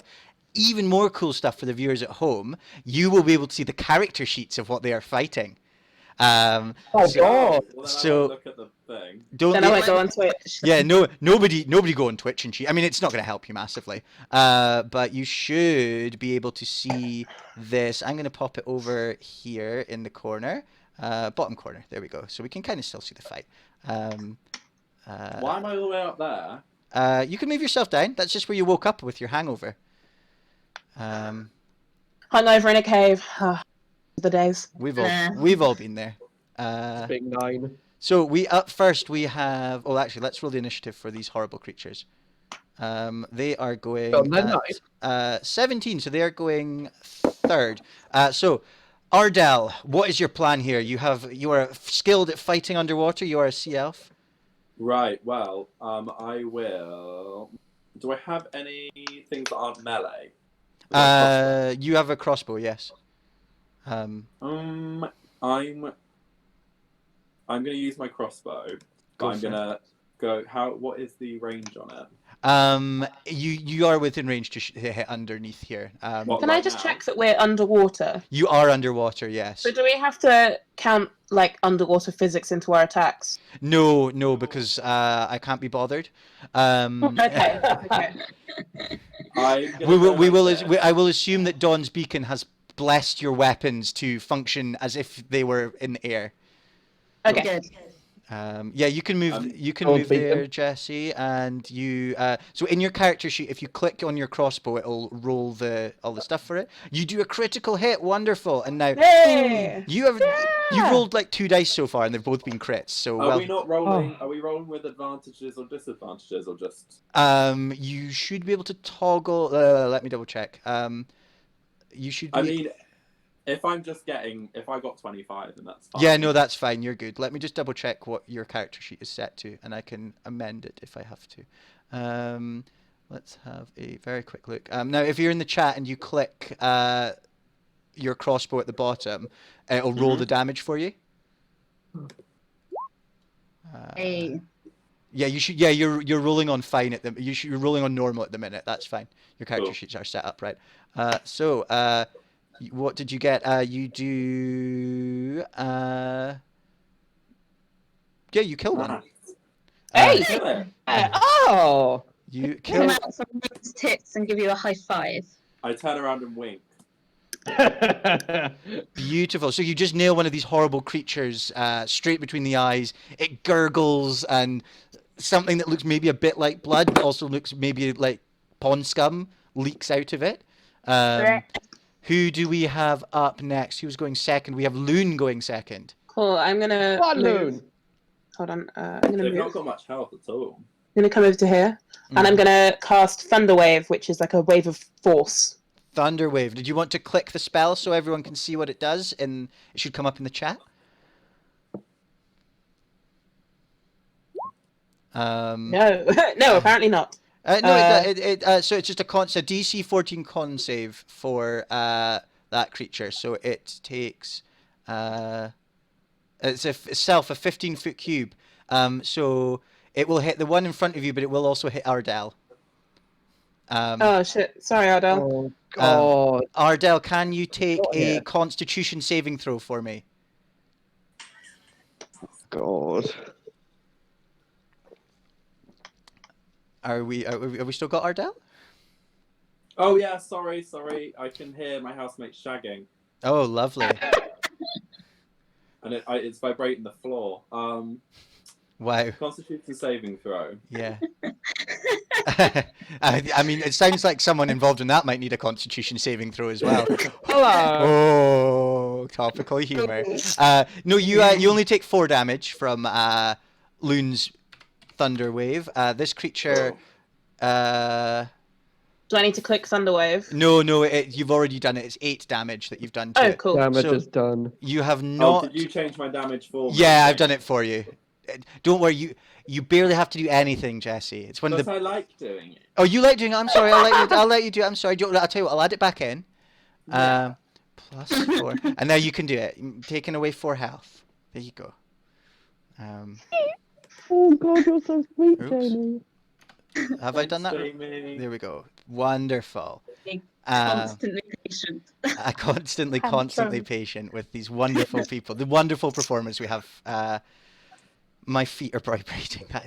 Speaker 1: even more cool stuff for the viewers at home. You will be able to see the character sheets of what they are fighting.
Speaker 3: Oh
Speaker 1: So-
Speaker 3: god!
Speaker 6: Well, then
Speaker 1: So-
Speaker 6: I won't look at the thing.
Speaker 1: Don't
Speaker 4: Then I might go on Twitch.
Speaker 1: Yeah, nobody go on Twitch and cheat. I mean, it's not going to help you massively, but you should be able to see this. I'm going to pop it over here in the corner, bottom corner. There we go. So we can kind of still see the fight.
Speaker 6: Why am I all the way up there?
Speaker 1: You can move yourself down. That's just where you woke up with your hangover.
Speaker 4: Hungover in a cave. The days.
Speaker 1: We've all been there.
Speaker 3: Big 9.
Speaker 1: So up first we have. Oh, actually, let's roll the initiative for these horrible creatures. They are going
Speaker 3: Oh, they're nice.
Speaker 1: 17, so they are going third. So, Ardell, what is your plan here? You are skilled at fighting underwater. You are a sea elf.
Speaker 6: Right. Well, I will. Do I have any things that aren't melee? I've got a crossbow.
Speaker 1: You have a crossbow, yes.
Speaker 6: I'm going to use my crossbow. But
Speaker 1: Go
Speaker 6: I'm
Speaker 1: for it.
Speaker 6: going to go. What is the range on it?
Speaker 1: You are within range to hit underneath here.
Speaker 6: What,
Speaker 4: Can I
Speaker 6: right
Speaker 4: just
Speaker 6: now?
Speaker 4: check that we're underwater?
Speaker 1: You are underwater, yes.
Speaker 4: So do we have to count like underwater physics into our attacks?
Speaker 1: No, because I can't be bothered.
Speaker 4: Okay. Okay.
Speaker 6: I'm gonna
Speaker 1: we will.
Speaker 6: go
Speaker 1: We
Speaker 6: like
Speaker 1: will.
Speaker 6: this.
Speaker 1: I will assume that Dawn's beacon has blessed your weapons to function as if they were in the air.
Speaker 4: Okay.
Speaker 2: Good.
Speaker 1: Yeah, you can move. You can
Speaker 3: Dawn's
Speaker 1: move there,
Speaker 3: beacon.
Speaker 1: Jesse, and you. So in your character sheet, if you click on your crossbow, it'll roll all the stuff for it. You do a critical hit, wonderful, and now
Speaker 4: Yay!
Speaker 1: you rolled like 2 dice so far, and they've both been crits. So
Speaker 6: Are we not rolling?
Speaker 3: Oh.
Speaker 6: Are we rolling with advantages or disadvantages, or just?
Speaker 1: You should be able to toggle. Let me double check. You should be.
Speaker 6: I mean, if I got 25, then that's fine.
Speaker 1: Yeah, no, that's fine. You're good. Let me just double check what your character sheet is set to, and I can amend it if I have to. Let's have a very quick look. Now, if you're in the chat and you click your crossbow at the bottom, it'll roll the damage for you.
Speaker 2: Hey.
Speaker 1: Yeah, you should. Yeah, you're rolling on fine at the. You're rolling on normal at the minute. That's fine. Your character
Speaker 6: Cool.
Speaker 1: sheets are set up right. So, what did you get? You do. Yeah, you kill one.
Speaker 4: Hey!
Speaker 6: Kill it.
Speaker 3: Oh!
Speaker 1: You
Speaker 2: Come
Speaker 1: kill.
Speaker 2: out from his tits and give you a high five.
Speaker 6: I turn around and wink.
Speaker 1: Beautiful. So you just nail one of these horrible creatures straight between the eyes. It gurgles, and something that looks maybe a bit like blood, but also looks maybe like pond scum leaks out of it. Who do we have up next? Who's going second? We have Loon going second.
Speaker 4: Cool. I'm gonna
Speaker 3: One
Speaker 4: move.
Speaker 3: loon.
Speaker 4: Hold on. I'm gonna
Speaker 6: They've
Speaker 4: move.
Speaker 6: not got much health at all.
Speaker 4: I'm gonna come over to here, and I'm gonna cast Thunder Wave, which is like a wave of force.
Speaker 1: Thunder Wave. Did you want to click the spell so everyone can see what it does? And it should come up in the chat.
Speaker 4: No, no, apparently not.
Speaker 1: So it's just a DC 14 con save for that creature. So it takes it's itself a 15-foot cube. So it will hit the one in front of you, but it will also hit Ardell.
Speaker 4: Oh shit! Sorry, Ardell.
Speaker 3: Oh, God.
Speaker 1: Ardell, can you take
Speaker 3: Got
Speaker 1: a
Speaker 3: here.
Speaker 1: Constitution saving throw for me?
Speaker 3: God.
Speaker 1: Are we still got Ardell?
Speaker 6: Oh yeah, sorry. I can hear my housemate shagging,
Speaker 1: Oh, lovely.
Speaker 6: and it's vibrating the floor.
Speaker 1: Wow.
Speaker 6: Constitution saving throw.
Speaker 1: Yeah. I mean, it sounds like someone involved in that might need a Constitution saving throw as well.
Speaker 3: Hello.
Speaker 1: Oh, topical humor. No, you only take 4 damage from Loon's Thunder Wave. This creature.
Speaker 4: Do I need to click Thunder Wave?
Speaker 1: No, you've already done it. It's 8 damage that you've done to
Speaker 4: Oh,
Speaker 1: it.
Speaker 4: cool.
Speaker 3: Damage
Speaker 1: So-
Speaker 3: is done.
Speaker 1: You have
Speaker 6: Oh,
Speaker 1: not.
Speaker 6: did you change my damage for me?
Speaker 1: Yeah, I've done it for you. Don't worry, you barely have to do anything, Jesse. It's one of
Speaker 6: But
Speaker 1: the.
Speaker 6: I like doing it.
Speaker 1: Oh, you like doing it? I'm sorry. I'll let you do it. I'm sorry. I'll tell you what. I'll add it back in.
Speaker 6: Yeah.
Speaker 1: +4, and now you can do it. Taking away 4 health. There you go.
Speaker 3: Oh, God, you're so sweet,
Speaker 1: Oops.
Speaker 3: Jamie.
Speaker 1: Have I done that?
Speaker 6: Jamie.
Speaker 1: There we go. Wonderful.
Speaker 2: Constantly patient.
Speaker 1: Constantly
Speaker 5: Tantrum.
Speaker 1: patient with these wonderful people. The wonderful performers we have. My feet are vibrating. That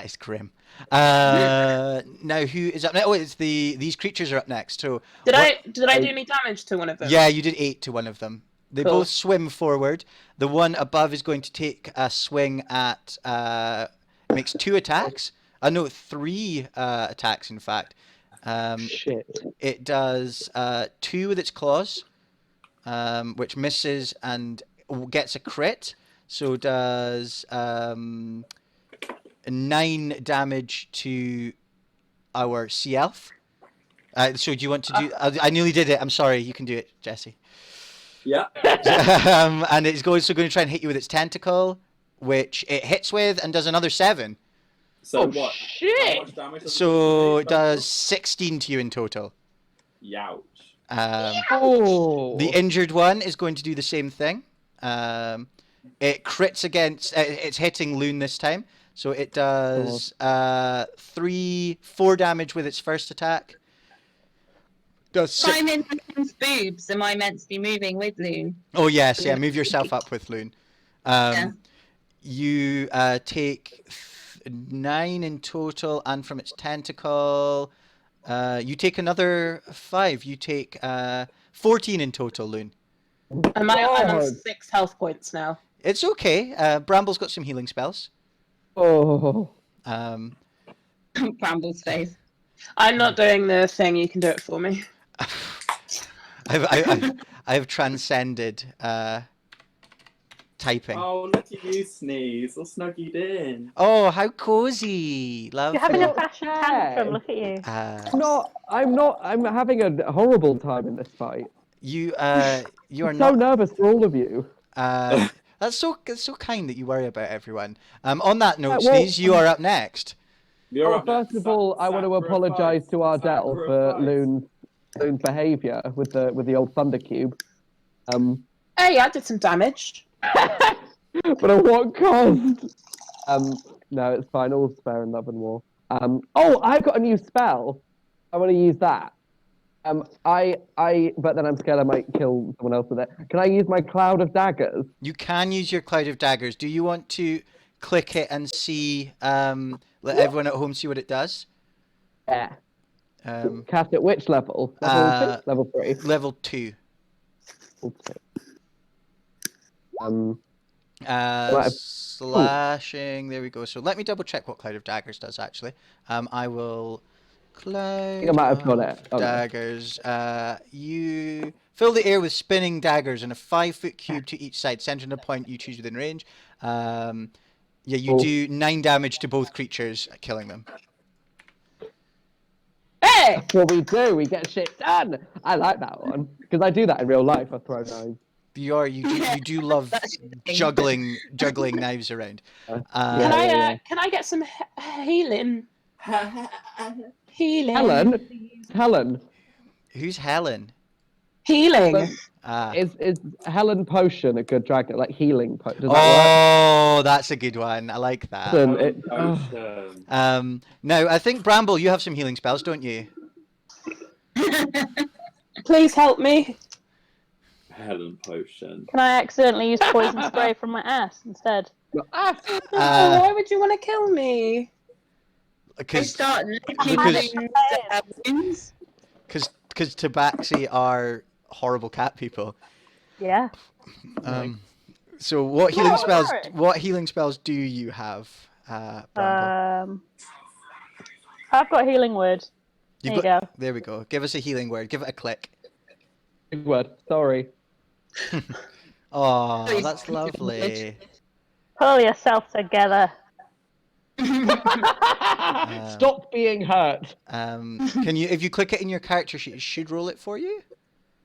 Speaker 1: is grim. Now who is up next? Oh, it's these creatures are up next. So
Speaker 4: Did I do any damage to one of them?
Speaker 1: yeah, you did 8 to one of them. They
Speaker 4: Cool.
Speaker 1: both swim forward. The one above is going to take a swing at makes 2 attacks. No, 3 attacks in fact.
Speaker 3: Shit.
Speaker 1: It does 2 with its claws, which misses and gets a crit. So does 9 damage to our sea elf. So do you want to do? I nearly did it. I'm sorry. You can do it, Jesse.
Speaker 6: Yeah.
Speaker 1: And it's going to try and hit you with its tentacle, which it hits with and does another 7.
Speaker 6: So
Speaker 3: Oh,
Speaker 6: what?
Speaker 3: shit!
Speaker 6: How much damage does
Speaker 1: So
Speaker 6: do?
Speaker 1: it does 16 to you in total.
Speaker 6: Youch.
Speaker 3: Oh.
Speaker 1: The injured one is going to do the same thing. It crits against. It's hitting Loon this time, so it does 4 damage with its first attack. Does
Speaker 2: If I'm in Loon's boobs, am I meant to be moving with Loon?
Speaker 1: Oh yes, yeah. Move yourself up with Loon.
Speaker 2: Yeah.
Speaker 1: You take 9 in total, and from its tentacle, you take another 5. You take 14 in total, Loon.
Speaker 4: I'm on
Speaker 3: God.
Speaker 4: 6 health points now.
Speaker 1: It's okay. Bramble's got some healing spells.
Speaker 3: Oh.
Speaker 1: Um,
Speaker 2: Bramble's face.
Speaker 4: I'm not doing the thing. You can do it for me.
Speaker 1: I've transcended typing.
Speaker 6: Oh, look at you, Sneeze. All snuggied in.
Speaker 1: Oh, how cozy! Love.
Speaker 5: You're having a
Speaker 3: Not
Speaker 5: fashion
Speaker 3: bad.
Speaker 5: tantrum. Look at you.
Speaker 3: I'm having a horrible time in this fight.
Speaker 1: You are
Speaker 3: I'm so
Speaker 1: not.
Speaker 3: nervous for all of you.
Speaker 1: That's so kind that you worry about everyone. On that note,
Speaker 3: well,
Speaker 1: Sneeze, you are up next.
Speaker 6: You're
Speaker 3: Oh,
Speaker 6: up
Speaker 3: first
Speaker 6: next.
Speaker 3: of all, I want to apologise to Ardell for Loon's behaviour with the old Thunder Cube.
Speaker 4: Hey, I did some damage.
Speaker 3: But at what cost? No, it's fine. All's fair in love and war. Oh, I've got a new spell. I want to use that. But then I'm scared I might kill someone else with it. Can I use my Cloud of Daggers?
Speaker 1: You can use your Cloud of Daggers. Do you want to click it and see? Let everyone at home see what it does.
Speaker 3: Yeah.
Speaker 1: Um,
Speaker 3: Cast at which level? Level 2? Level 3?
Speaker 1: level 2.
Speaker 3: Level 2. Right.
Speaker 1: Slashing. There we go. So let me double check what Cloud of Daggers does. Actually, I will. Cloud
Speaker 3: I might have got
Speaker 1: of
Speaker 3: it. Oh, no.
Speaker 1: Daggers. You fill the air with spinning daggers and a 5-foot cube to each side, centered on a point you choose within range. Yeah, you
Speaker 3: Cool.
Speaker 1: do 9 damage to both creatures, killing them.
Speaker 4: Hey!
Speaker 3: That's what we do. We get shit done. I like that one because I do that in real life. I throw knives.
Speaker 1: You do love juggling knives around.
Speaker 3: Yeah.
Speaker 4: Can I get some healing? Healing.
Speaker 3: Helen,
Speaker 1: Who's Helen?
Speaker 4: Healing.
Speaker 3: is Helen Potion a good dragon? Like healing potion? Does that
Speaker 1: Oh, that's a good one. I like that.
Speaker 3: work?
Speaker 6: Potion.
Speaker 1: Now I think Bramble, you have some healing spells, don't you?
Speaker 4: Please help me.
Speaker 6: Helen Potion.
Speaker 5: Can I accidentally use poison spray from my ass instead?
Speaker 4: Oh, why would you want to kill me?
Speaker 2: They
Speaker 1: Because
Speaker 2: start licking
Speaker 1: because-
Speaker 2: Loon's wounds.
Speaker 1: Tabaxi are horrible cat people.
Speaker 5: Yeah.
Speaker 1: So what healing
Speaker 5: No,
Speaker 1: spells?
Speaker 5: sorry.
Speaker 1: What healing spells do you have, Bramble?
Speaker 5: I've got healing word.
Speaker 1: You've
Speaker 5: There you go.
Speaker 1: There we go. Give us a healing word. Give it a click.
Speaker 3: Big word. Sorry.
Speaker 1: Oh, that's lovely.
Speaker 5: Pull yourself together.
Speaker 3: Stop being hurt.
Speaker 1: Can you, if you click it in your character sheet, it should roll it for you.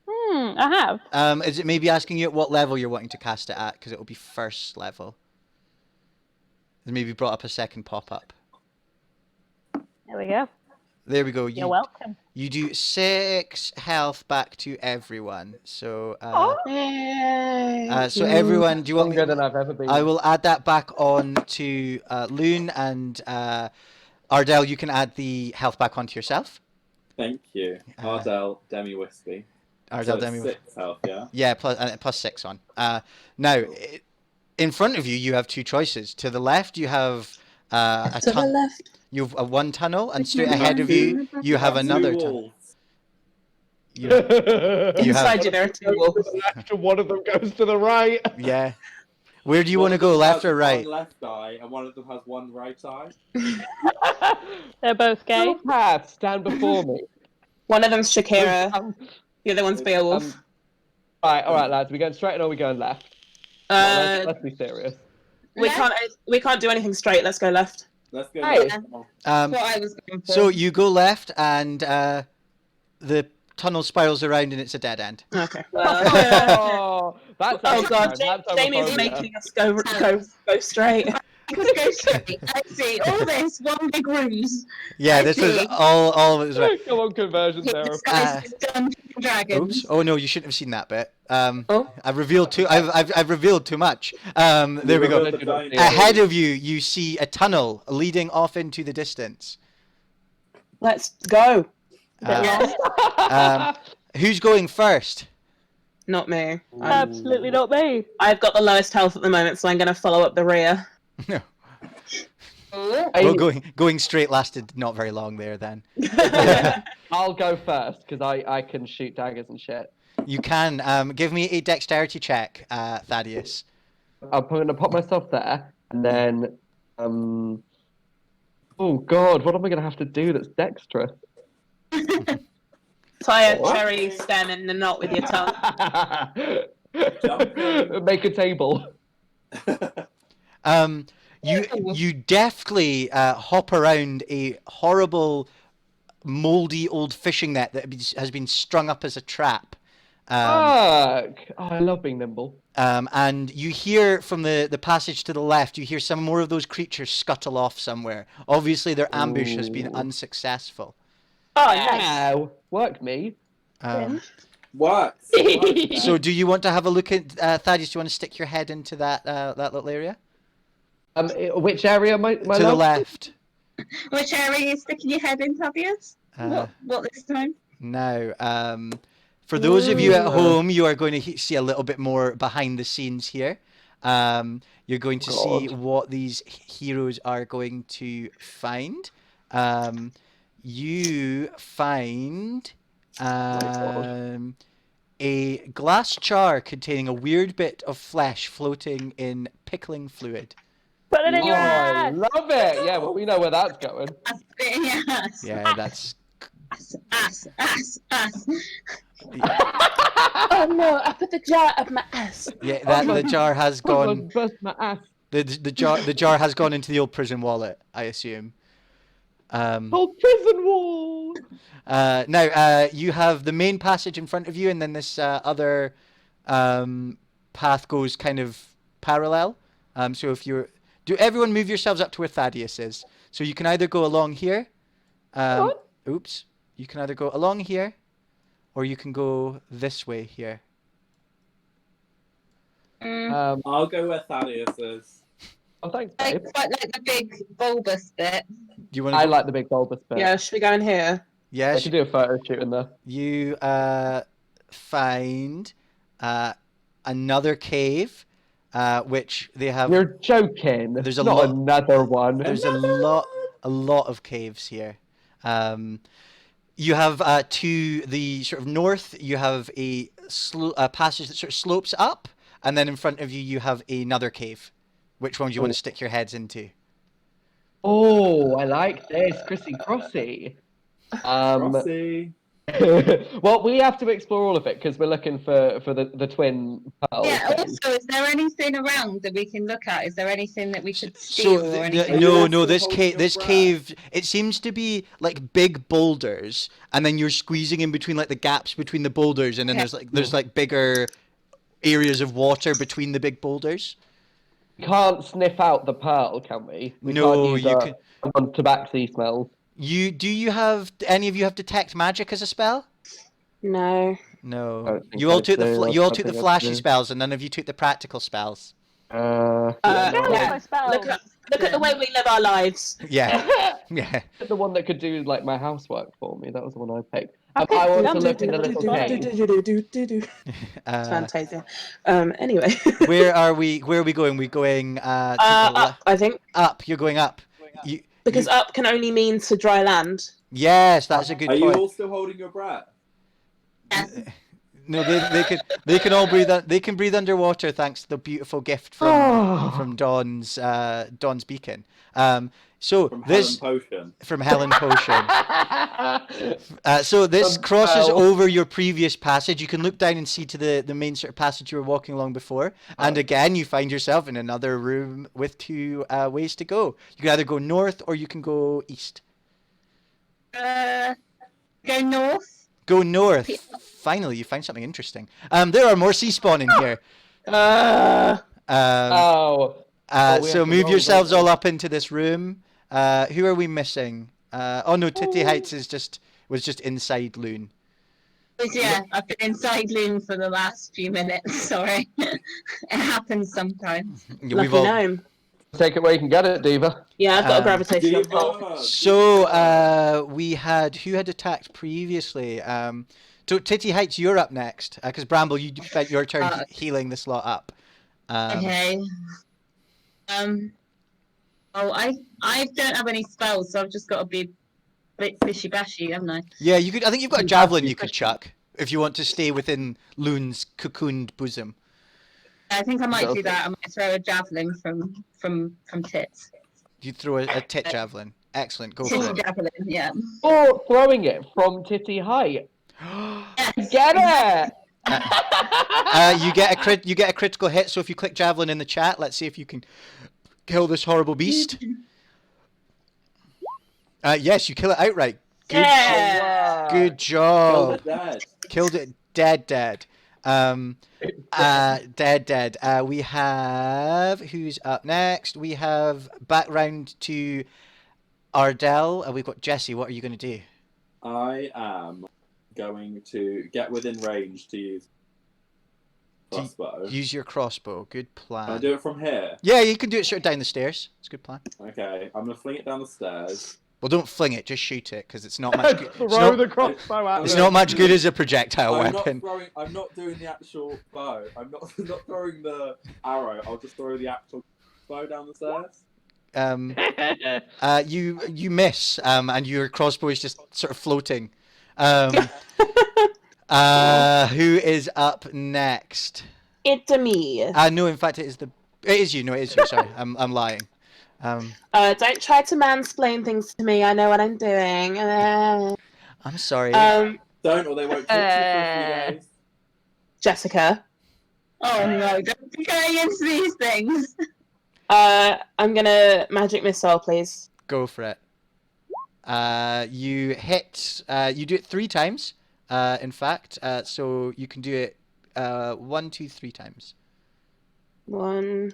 Speaker 5: I have.
Speaker 1: Is it maybe asking you at what level you're wanting to cast it at? Because it will be first level. It maybe brought up a second pop-up.
Speaker 5: There we go.
Speaker 1: There we go.
Speaker 5: You're welcome.
Speaker 1: You do 6 health back to everyone. So, so everyone, do you want me?
Speaker 3: Longer than I've ever been.
Speaker 1: I will add that back on to Loon and Ardell. You can add the health back onto yourself.
Speaker 6: Thank you. Ardell, Demi Wispy.
Speaker 1: Ardell,
Speaker 6: So
Speaker 1: Demi.
Speaker 6: 6 health, yeah?
Speaker 1: Yeah, plus 6 on. Now, in front of you, you have 2 choices. To the left, you have a
Speaker 4: To the left.
Speaker 1: You have a 1 tunnel, and straight ahead of you, you have another tunnel.
Speaker 6: Walls.
Speaker 1: You have,
Speaker 4: Inside you, there are 2 wolves.
Speaker 3: Left and one of them goes to the right.
Speaker 1: yeah. Where do you want to go,
Speaker 6: One
Speaker 1: left
Speaker 6: has
Speaker 1: or right?
Speaker 6: One left eye, and one of them has one right eye.
Speaker 5: They're both gay.
Speaker 3: Path, stand before me.
Speaker 4: One of them's Shakira. The other one's Beowulf.
Speaker 3: Right, all right, lads. Are we going straight or are we going left?
Speaker 4: Uh,
Speaker 3: Let's be serious.
Speaker 4: we can't do anything straight. Let's go left.
Speaker 6: Let's go.
Speaker 3: Hey.
Speaker 6: there.
Speaker 1: Um,
Speaker 2: That's what I was going for.
Speaker 1: so you go left, and the tunnel spirals around, and it's a dead end.
Speaker 4: Okay.
Speaker 3: Oh, that's
Speaker 4: Oh god,
Speaker 3: that's
Speaker 4: Jamie's
Speaker 3: homophobia.
Speaker 4: making us go straight.
Speaker 2: I could go straight. I see all this one big ruse.
Speaker 1: Yeah,
Speaker 2: I
Speaker 1: this was
Speaker 2: see.
Speaker 1: all of it was right.
Speaker 3: Come on, conversion therapy.
Speaker 2: Disguised as Dungeons and Dragons.
Speaker 1: Oops. Oh no, you shouldn't have seen that bit.
Speaker 4: Oh.
Speaker 1: I've revealed too. I've revealed too much. There we go.
Speaker 6: Revealed the giant-
Speaker 1: Ahead of you, you see a tunnel leading off into the distance.
Speaker 4: Let's go.
Speaker 1: Who's going first?
Speaker 4: Not me.
Speaker 5: Absolutely not me.
Speaker 4: I've got the lowest health at the moment, so I'm going to follow up the rear.
Speaker 1: No.
Speaker 2: Oh,
Speaker 1: Well, going straight lasted not very long there. Then
Speaker 3: I'll go first because I can shoot daggers and shit.
Speaker 1: you can give me a dexterity check, Thaddeus.
Speaker 3: I'm going to pop myself there, and then oh god, what am I going to have to do that's dexterous?
Speaker 4: Tie a
Speaker 3: What?
Speaker 4: cherry stem in the knot with your tongue.
Speaker 3: Make a table.
Speaker 1: You deftly hop around a horrible, moldy old fishing net that has been strung up as a trap.
Speaker 3: Fuck! Oh, I love being nimble.
Speaker 1: And you hear from the passage to the left, you hear some more of those creatures scuttle off somewhere. Obviously, their ambush has been
Speaker 3: Ooh.
Speaker 1: unsuccessful.
Speaker 4: Oh, nice.
Speaker 3: Ow! Work me.
Speaker 6: What?
Speaker 1: So, do you want to have a look at Thaddeus? Do you want to stick your head into that little area?
Speaker 3: Which area, my
Speaker 1: To
Speaker 3: love?
Speaker 1: the left.
Speaker 2: which area are you sticking your head in, Fabius? What this time?
Speaker 1: Now, for those of you at
Speaker 3: Ooh.
Speaker 1: home, you are going to see a little bit more behind the scenes here. You're going to see
Speaker 3: God.
Speaker 1: what these heroes are going to find. You find
Speaker 3: God.
Speaker 1: a glass jar containing a weird bit of flesh floating in pickling fluid.
Speaker 5: Put it in
Speaker 3: Oh,
Speaker 5: your
Speaker 3: I
Speaker 5: ass.
Speaker 3: love it. Yeah, well, we know where that's going.
Speaker 2: Yes.
Speaker 1: Yeah, that's.
Speaker 2: Ass.
Speaker 4: Oh no, I put the jar up my ass.
Speaker 1: Yeah, that the jar has gone.
Speaker 3: Burst my ass.
Speaker 1: The jar has gone into the old prison wallet, I assume.
Speaker 3: Old prison wall.
Speaker 1: Now, you have the main passage in front of you, and then this other path goes kind of parallel. So if you're... everyone move yourselves up to where Thaddeus is. So you can either go along here. Oops. You can either go along here, or you can go this way here.
Speaker 6: I'll go where Thaddeus is.
Speaker 3: Oh, thanks,
Speaker 2: I
Speaker 3: babe.
Speaker 2: quite like the big bulbous bit.
Speaker 1: Do you want to
Speaker 3: I
Speaker 1: go?
Speaker 3: like the big bulbous bit.
Speaker 4: Yeah, should we go in here?
Speaker 3: I
Speaker 1: Yes.
Speaker 3: should do a photo shoot in there.
Speaker 1: You find another cave, which they have.
Speaker 3: You're joking.
Speaker 1: There's a
Speaker 3: Not
Speaker 1: lot-
Speaker 3: another one.
Speaker 1: There's a lot of caves here. You have to the sort of north. You have a passage that sort of slopes up, and then in front of you, you have another cave. Which one do you want to stick your heads into?
Speaker 3: Oh, I like this, Chrissy Crossy.
Speaker 6: Rossi.
Speaker 3: Well, we have to explore all of it because we're looking for the twin pearls.
Speaker 2: Yeah. Also, is there anything around that we can look at? Is there anything that we should steal or anything?
Speaker 1: No, this
Speaker 6: Holding
Speaker 1: cave,
Speaker 6: your
Speaker 1: this
Speaker 6: breath.
Speaker 1: cave, it seems to be like big boulders, and then you're squeezing in between like the gaps between the boulders, and then
Speaker 2: Yeah.
Speaker 1: there's like bigger areas of water between the big boulders.
Speaker 3: We can't sniff out the pearl, can we? We
Speaker 1: No,
Speaker 3: can't use
Speaker 1: you
Speaker 3: our
Speaker 1: can.
Speaker 3: tabaxi smells.
Speaker 1: You have any of you have detect magic as a spell?
Speaker 4: No.
Speaker 1: No.
Speaker 3: don't think
Speaker 1: You all
Speaker 3: I
Speaker 1: took
Speaker 3: do.
Speaker 1: you all
Speaker 3: I
Speaker 1: took the
Speaker 3: think I
Speaker 1: flashy
Speaker 3: do.
Speaker 1: spells, and none of you took the practical spells.
Speaker 5: Yeah,
Speaker 4: Yeah.
Speaker 5: my spells.
Speaker 4: Look at the way we live our lives.
Speaker 1: Yeah, yeah.
Speaker 3: The one that could do like my housework for me. That was the one I picked.
Speaker 5: Okay,
Speaker 3: I want
Speaker 5: done.
Speaker 3: to look in the little cave.
Speaker 4: Fantasia. Anyway.
Speaker 1: Where are we going? We're going to the
Speaker 4: Up, I think.
Speaker 1: up. You're going up. You,
Speaker 4: Because
Speaker 1: you-
Speaker 4: up can only mean to dry land.
Speaker 1: yes, that's a good
Speaker 6: Are you
Speaker 1: point.
Speaker 6: all still holding your breath?
Speaker 1: No, they can all breathe. They can breathe underwater thanks to the beautiful gift from Dawn's beacon. So
Speaker 6: From
Speaker 1: this
Speaker 6: Helen Potion.
Speaker 1: from Helen Potion. So this crosses over your previous passage. You can look down and see to the main sort of passage you were walking along before. And again, you find yourself in another room with two ways to go. You can either go north or you can go east.
Speaker 2: Go north.
Speaker 1: Go north. Finally, you find something interesting. There are more sea spawn in here.
Speaker 3: Oh.
Speaker 1: So
Speaker 3: we have to
Speaker 1: move
Speaker 3: roll,
Speaker 1: yourselves
Speaker 3: don't we?
Speaker 1: all up into this room. Who are we missing? Oh no, Titty Heights was just inside Loon.
Speaker 2: Yeah, I've been inside Loon for the last few minutes. Sorry, it happens sometimes.
Speaker 4: Lucky gnome.
Speaker 3: Take it where you can get it, Diva.
Speaker 4: Yeah, I've got a
Speaker 1: Um,
Speaker 4: gravitational pull.
Speaker 6: Diva!
Speaker 1: So we had who had attacked previously? So Titty Heights, you're up next because Bramble, you spent your turn healing this lot up.
Speaker 2: Okay. Oh, I don't have any spells, so I've just got to be a bit fishy bashy, haven't I?
Speaker 1: Yeah, you could. I think you've got a javelin you could chuck if you want to stay within Loon's cocooned bosom.
Speaker 2: I think I might do that. I might throw a javelin from tits.
Speaker 1: You throw a tit javelin. Excellent, go for
Speaker 2: Titty
Speaker 1: it.
Speaker 2: javelin, yeah.
Speaker 3: Or throwing it from Titty Height.
Speaker 2: Yes.
Speaker 3: Get it!
Speaker 1: You get a critical hit. So if you click javelin in the chat, let's see if you can kill this horrible beast. Yes, you kill it outright. Good,
Speaker 2: Yeah.
Speaker 1: good job.
Speaker 6: Killed it dead.
Speaker 1: Dead. Dead. We have who's up next? We have back round to Ardell. We've got Jesse. What are you going to do?
Speaker 6: I am going to get within range to use crossbow.
Speaker 1: Use your crossbow. Good plan.
Speaker 6: Can I do it from here?
Speaker 1: Yeah, you can do it straight down the stairs. It's a good plan.
Speaker 6: Okay, I'm gonna fling it down the stairs.
Speaker 1: Well, don't fling it. Just shoot it because it's not much good.
Speaker 3: Throw the crossbow at
Speaker 1: It's
Speaker 3: it.
Speaker 1: not much good as a projectile
Speaker 6: I'm
Speaker 1: weapon.
Speaker 6: I'm not doing the actual bow. I'm not throwing the arrow. I'll just throw the actual bow down the stairs.
Speaker 1: You miss, and your crossbow is just sort of floating. Who is up next?
Speaker 4: It's me.
Speaker 1: No, in fact, it is you. No, it is you. Sorry, I'm lying.
Speaker 4: Don't try to mansplain things to me. I know what I'm doing.
Speaker 1: I'm sorry.
Speaker 6: Don't, or they won't talk to you for a few days.
Speaker 4: Jessica.
Speaker 2: Oh no! Don't be going into these things.
Speaker 4: I'm gonna magic missile, please.
Speaker 1: Go for it. You hit. You do it 3 times. In fact, so you can do it 1, 2, 3 times.
Speaker 4: 1,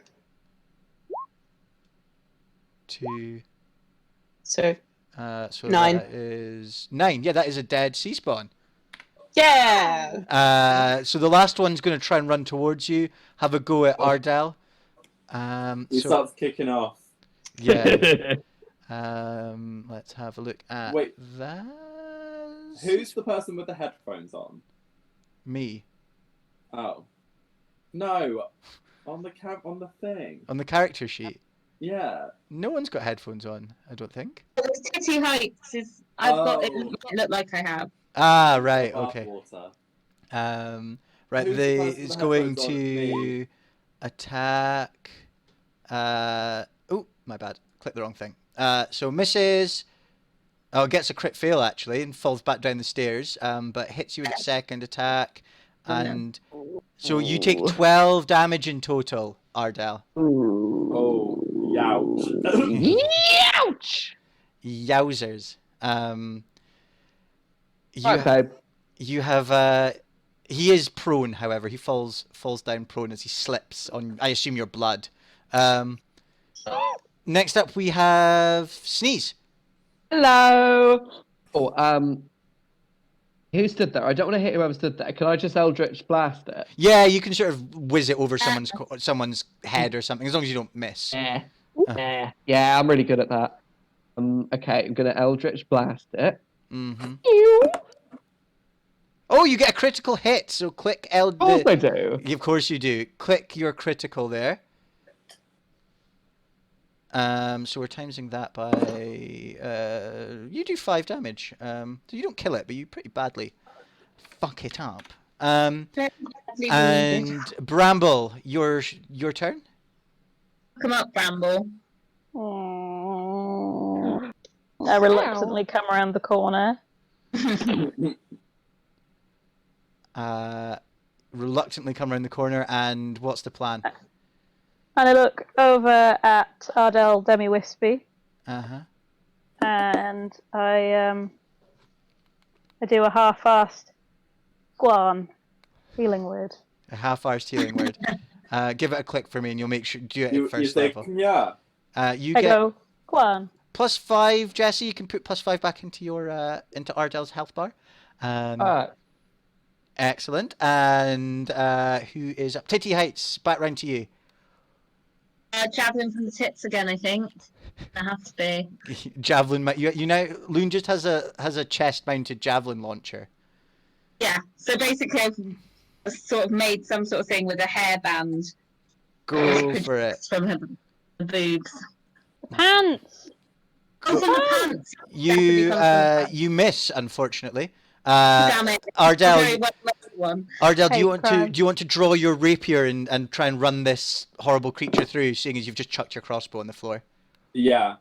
Speaker 1: 2.
Speaker 4: So
Speaker 1: So
Speaker 4: 9.
Speaker 1: that is 9. Yeah, that is a dead sea spawn.
Speaker 4: Yeah.
Speaker 1: So the last one's going to try and run towards you. Have a go at Ardell.
Speaker 6: He starts kicking off.
Speaker 1: Yeah. Let's have a look at that.
Speaker 6: Who's the person with the headphones on?
Speaker 1: Me.
Speaker 6: Oh. No. On the thing.
Speaker 1: On the character sheet.
Speaker 6: Yeah.
Speaker 1: No one's got headphones on, I don't think.
Speaker 2: Titty Heights is. I've got it. Look like I have.
Speaker 1: Ah, right,
Speaker 6: Bath
Speaker 1: okay.
Speaker 6: water.
Speaker 1: Right,
Speaker 6: Who's the person
Speaker 1: it's
Speaker 6: with
Speaker 1: going
Speaker 6: headphones on?
Speaker 1: to
Speaker 6: Me.
Speaker 1: attack. Oh, my bad. Clicked the wrong thing. So misses. Oh, gets a crit fail actually and falls back down the stairs. But hits you with its second attack, and so you take 12 damage in total, Ardell.
Speaker 6: Oh, youch.
Speaker 3: Ouch!
Speaker 1: Yowzers.
Speaker 3: Right, babe.
Speaker 1: You have. He is prone, however. He falls down prone as he slips on, I assume, your blood. Next up, we have Sneeze.
Speaker 3: Hello. Oh, who stood there? I don't want to hit whoever stood there. Can I just Eldritch Blast it?
Speaker 1: Yeah, you can sort of whiz it over someone's head or something, as long as you don't miss.
Speaker 3: Yeah. Yeah, I'm really good at that. Okay, I'm gonna Eldritch Blast it.
Speaker 1: Mm-hmm. Oh, you get a critical hit, so click L.
Speaker 3: Of course I do.
Speaker 1: Of course you do. Click your critical there. So we're timesing that by. You do 5 damage. So you don't kill it, but you pretty badly fuck it up. And Bramble, your turn.
Speaker 2: Come up, Bramble.
Speaker 5: I reluctantly come around the corner.
Speaker 1: Reluctantly come around the corner, and what's the plan?
Speaker 5: And I look over at Ardell Demi Wispy,
Speaker 1: Uh-huh.
Speaker 5: and I do a half-assed Guan healing word.
Speaker 1: A half-hour's healing word. Give it a click for me, and you'll make sure do it
Speaker 6: You
Speaker 1: at first
Speaker 6: say,
Speaker 1: level.
Speaker 6: yeah.
Speaker 1: You
Speaker 5: I
Speaker 1: get
Speaker 5: go Guan.
Speaker 1: +5, Jesse. You can put +5 back into your into Ardell's health bar. Excellent. And who is up? Titty Heights. Back round to you.
Speaker 2: Javelin from the tits again, I think. That has to be.
Speaker 1: Javelin. You know, Loon just has a chest-mounted javelin launcher.
Speaker 2: Yeah. So basically, I've sort of made some sort of thing with a hairband.
Speaker 1: Go for it.
Speaker 2: From her boobs.
Speaker 5: Pants!
Speaker 2: Oh, from the pants.
Speaker 1: You miss, unfortunately.
Speaker 2: Damn it.
Speaker 1: Ardell,
Speaker 2: Very well one.
Speaker 1: Ardell, do
Speaker 5: Hate
Speaker 1: you want
Speaker 5: crime.
Speaker 1: to draw your rapier and try and run this horrible creature through, seeing as you've just chucked your crossbow on the floor?
Speaker 6: Yeah.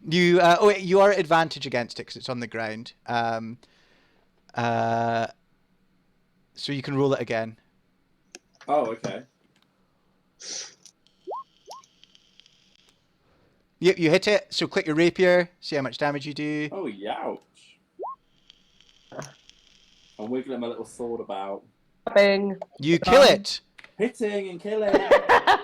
Speaker 1: You you are at advantage against it because it's on the ground. So you can roll it again.
Speaker 6: Oh, okay.
Speaker 1: Yep, you hit it. So click your rapier. See how much damage you do.
Speaker 6: Oh, youch. I'm wiggling my little sword about.
Speaker 3: Bing.
Speaker 1: You kill it.
Speaker 6: Hitting and killing.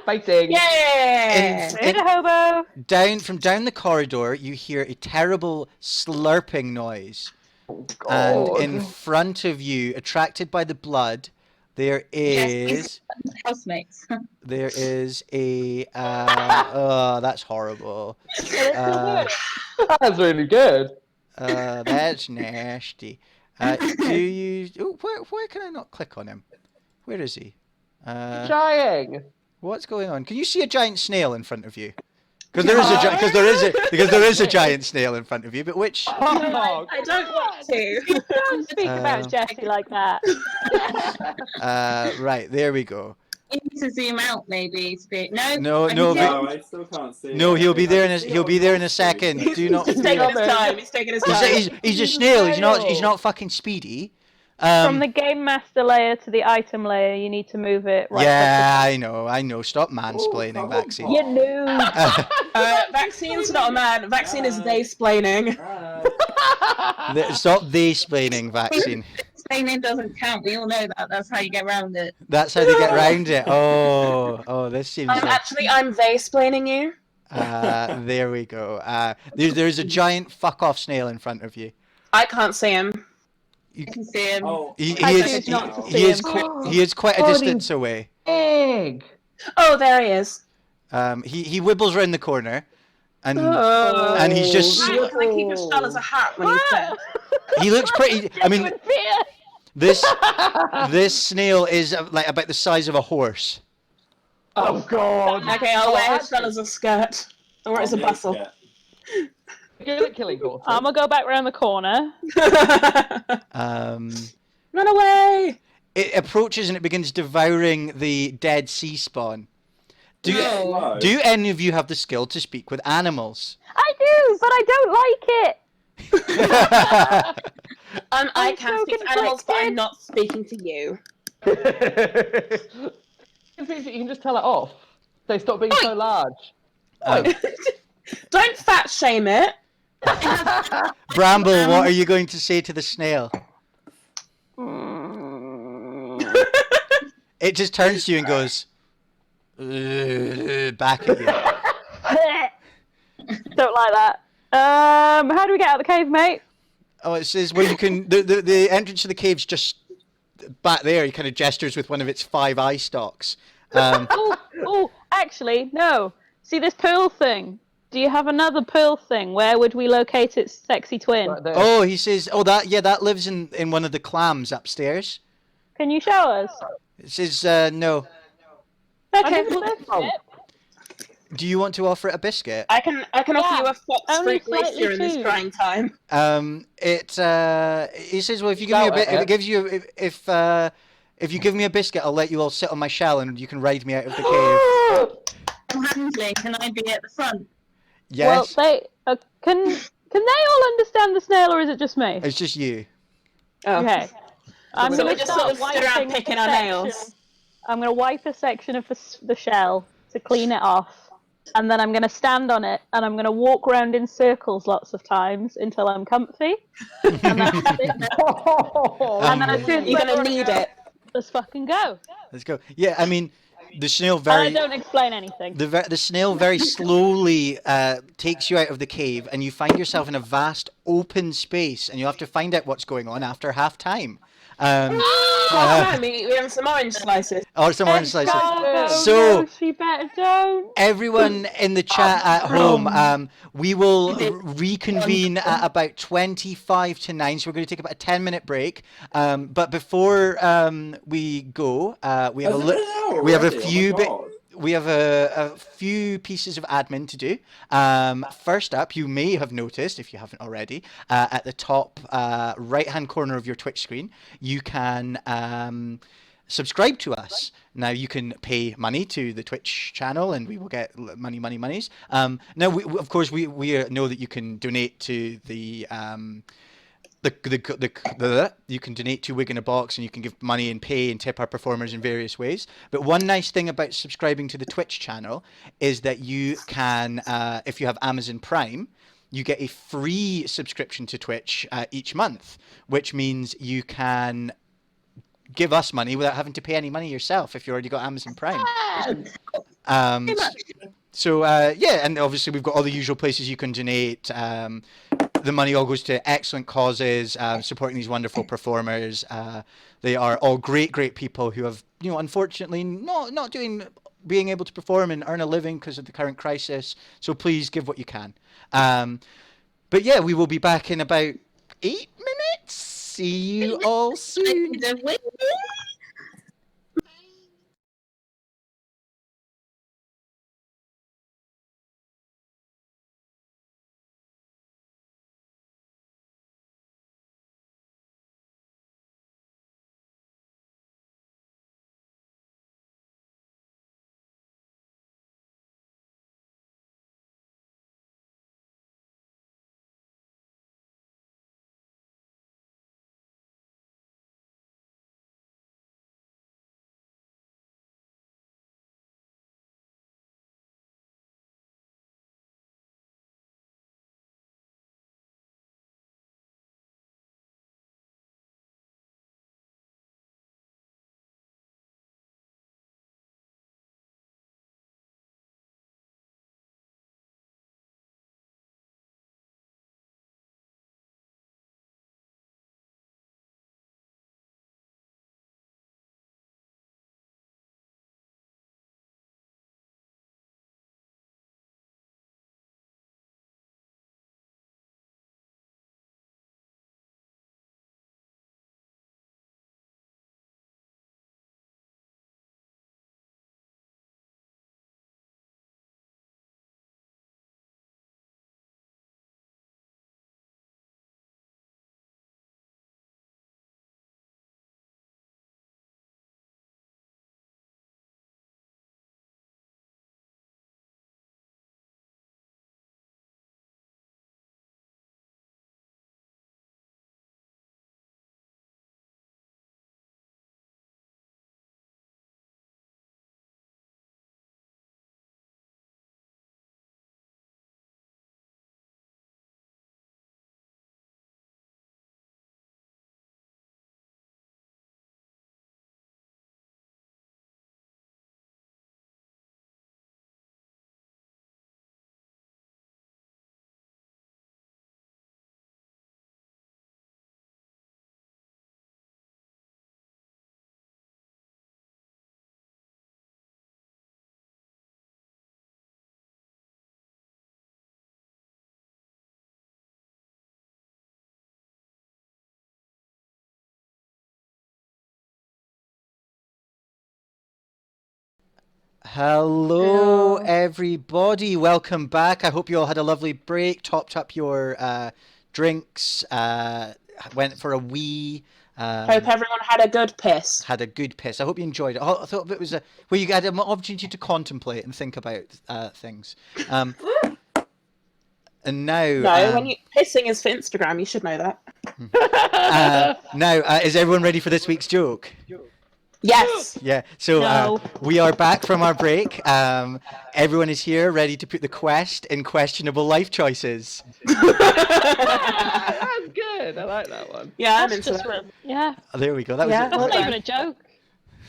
Speaker 3: Fighting.
Speaker 4: Yeah.
Speaker 5: Hit a hobo!
Speaker 1: Down the corridor, you hear a terrible slurping noise.
Speaker 3: Oh,
Speaker 1: And
Speaker 3: God.
Speaker 1: in front of you, attracted by the blood, there is
Speaker 2: Housemates.
Speaker 1: there is a oh, that's horrible.
Speaker 3: That's really good.
Speaker 1: That's nasty. Do you? Oh, where can I not click on him? Where is he?
Speaker 3: Trying.
Speaker 1: What's going on? Can you see a giant snail in front of you? Because there is a giant snail in front of you. But which?
Speaker 3: Oh,
Speaker 4: I don't want to.
Speaker 5: Don't speak about Jesse like that.
Speaker 1: Right, there we go.
Speaker 2: You need to zoom out, maybe. No.
Speaker 1: No,
Speaker 2: I
Speaker 1: no,
Speaker 2: can
Speaker 6: No, I still can't see.
Speaker 1: No, he'll be there in a
Speaker 6: See
Speaker 1: he'll
Speaker 6: on
Speaker 1: be there in a
Speaker 6: your
Speaker 1: second.
Speaker 6: screen.
Speaker 1: Do not.
Speaker 4: He's taking his time. He's taking his time.
Speaker 1: He's a snail. He's not fucking speedy.
Speaker 5: From the game master layer to the item layer, you need to move it right.
Speaker 1: Yeah, I know. Stop mansplaining,
Speaker 6: come on.
Speaker 1: Vaccine.
Speaker 5: You noob!
Speaker 4: Vaccine's not a man. Vaccine is they-splaining.
Speaker 1: Stop they-splaining, Vaccine.
Speaker 2: Explaining doesn't count. We all know that. That's how you get around it.
Speaker 1: That's how they get round it. Oh, this seems like...
Speaker 4: I'm they-splaining you.
Speaker 1: There we go. There's a giant fuck-off snail in front of you.
Speaker 4: I can't see him.
Speaker 2: I can see him.
Speaker 6: Oh,
Speaker 1: He
Speaker 5: I
Speaker 1: is
Speaker 5: choose not to
Speaker 1: he
Speaker 5: see
Speaker 1: is
Speaker 5: him.
Speaker 1: he is quite a distance away.
Speaker 3: Egg.
Speaker 4: Oh, there he is.
Speaker 1: He wibbles round the corner, and
Speaker 4: Oh.
Speaker 1: and he's just
Speaker 4: Why can I keep his skull as a hat when he's dead?
Speaker 1: he looks pretty. I mean,
Speaker 5: With fear!
Speaker 1: this snail is like about the size of a horse.
Speaker 3: Oh, God.
Speaker 4: Okay, I'll wear his skull as a skirt. Or as a bustle.
Speaker 6: yeah.
Speaker 3: Good at killing horses.
Speaker 5: I'm gonna go back round the corner.
Speaker 4: Run away!
Speaker 1: It approaches and it begins devouring the dead sea spawn. Do
Speaker 2: No.
Speaker 1: do any of you have the skill to speak with animals?
Speaker 5: I do, but I don't like it!
Speaker 4: I
Speaker 5: I'm
Speaker 4: can
Speaker 5: so
Speaker 4: speak to animals, but I'm
Speaker 5: conflicted.
Speaker 4: not speaking to you.
Speaker 3: You can just tell it off. They stop being so large.
Speaker 4: Don't fat shame it.
Speaker 1: Bramble, what are you going to say to the snail? It just turns to you and goes back at you.
Speaker 5: Don't like that. How do we get out of the cave, mate?
Speaker 1: Oh, it says well you can the entrance to the cave's just back there. He kind of gestures with one of its 5 eye stalks.
Speaker 5: Oh, actually, no. See this pearl thing? Do you have another pearl thing? Where would we locate its sexy twin?
Speaker 3: Right there.
Speaker 1: Oh, he says, that lives in one of the clams upstairs.
Speaker 5: Can you show us?
Speaker 1: It says, no.
Speaker 4: Okay,
Speaker 5: I'll give it a bit.
Speaker 1: Do you want to offer it a biscuit?
Speaker 4: I can offer you a fox
Speaker 5: only
Speaker 4: fruit glacier in this
Speaker 5: slightly
Speaker 4: trying time.
Speaker 1: He says, well, if you give me a bit, if it gives you, if you give me a biscuit, I'll let you all sit on my shell and you can ride me out of the cave.
Speaker 2: I'm handling. Can I be at the front?
Speaker 1: Yes,
Speaker 5: Well, they can they all understand the snail, or is it just me?
Speaker 1: it's just you.
Speaker 4: Oh.
Speaker 5: Okay. I'm
Speaker 4: So
Speaker 5: going
Speaker 4: we
Speaker 5: to
Speaker 4: just
Speaker 5: start
Speaker 4: sort of stood around
Speaker 5: wiping
Speaker 4: picking
Speaker 5: a
Speaker 4: our
Speaker 5: section.
Speaker 4: nails.
Speaker 5: I'm going to wipe a section of the shell to clean it off, and then I'm going to stand on it, and I'm going to walk around in circles lots of times until I'm comfy. And then, and then as soon as
Speaker 4: You're gonna
Speaker 5: we're
Speaker 4: need
Speaker 5: ready,
Speaker 4: it.
Speaker 5: let's fucking go.
Speaker 1: Let's go. Yeah, I mean, the snail
Speaker 5: And I
Speaker 1: very.
Speaker 5: don't explain anything.
Speaker 1: The snail very slowly takes you out of the cave, and you find yourself in a vast open space, and you have to find out what's going on after half time.
Speaker 4: We have some orange slices.
Speaker 1: Or some orange slices.
Speaker 5: Oh,
Speaker 1: So-
Speaker 5: no, she better don't.
Speaker 1: Everyone in the chat at home, we will reconvene at about 25 to 9, so we're going to take about a 10-minute break. But before we go, we have a few pieces of admin to do. First up, you may have noticed, if you haven't already, at the top right-hand corner of your Twitch screen, you can subscribe to us. Now you can pay money to the Twitch channel, and we will get monies. Now, of course, we know that you can donate to the you can donate to Wig in a Box, and you can give money and pay and tip our performers in various ways. But one nice thing about subscribing to the Twitch channel is that you can, if you have Amazon Prime, you get a free subscription to Twitch each month, which means you can give us money without having to pay any money yourself if you already got Amazon Prime. So and obviously we've got all the usual places you can donate. The money all goes to excellent causes, supporting these wonderful performers. They are all great people who have, unfortunately not being able to perform and earn a living because of the current crisis. So please give what you can. But yeah, we will be back in about 8 minutes. See you all soon. Hello, everybody. Welcome back. I hope you all had a lovely break, topped up your drinks, went for a wee.
Speaker 4: Hope everyone had a good piss.
Speaker 1: Had a good piss. I hope you enjoyed it. I thought it was where you had an opportunity to contemplate and think about things. And now,
Speaker 4: No, when you pissing is for Instagram, you should know that.
Speaker 1: now, is everyone ready for this week's joke?
Speaker 4: Yes.
Speaker 1: Yeah. So
Speaker 5: No.
Speaker 1: we are back from our break. Everyone is here, ready to put the quest in questionable life choices.
Speaker 3: That's good. I like that one.
Speaker 4: Yeah, I'm
Speaker 5: That's
Speaker 4: into
Speaker 5: just
Speaker 4: that.
Speaker 5: yeah.
Speaker 1: Oh, there we go. That was
Speaker 4: Yeah,
Speaker 1: it.
Speaker 5: That's
Speaker 4: well
Speaker 5: not
Speaker 4: done.
Speaker 5: even a joke.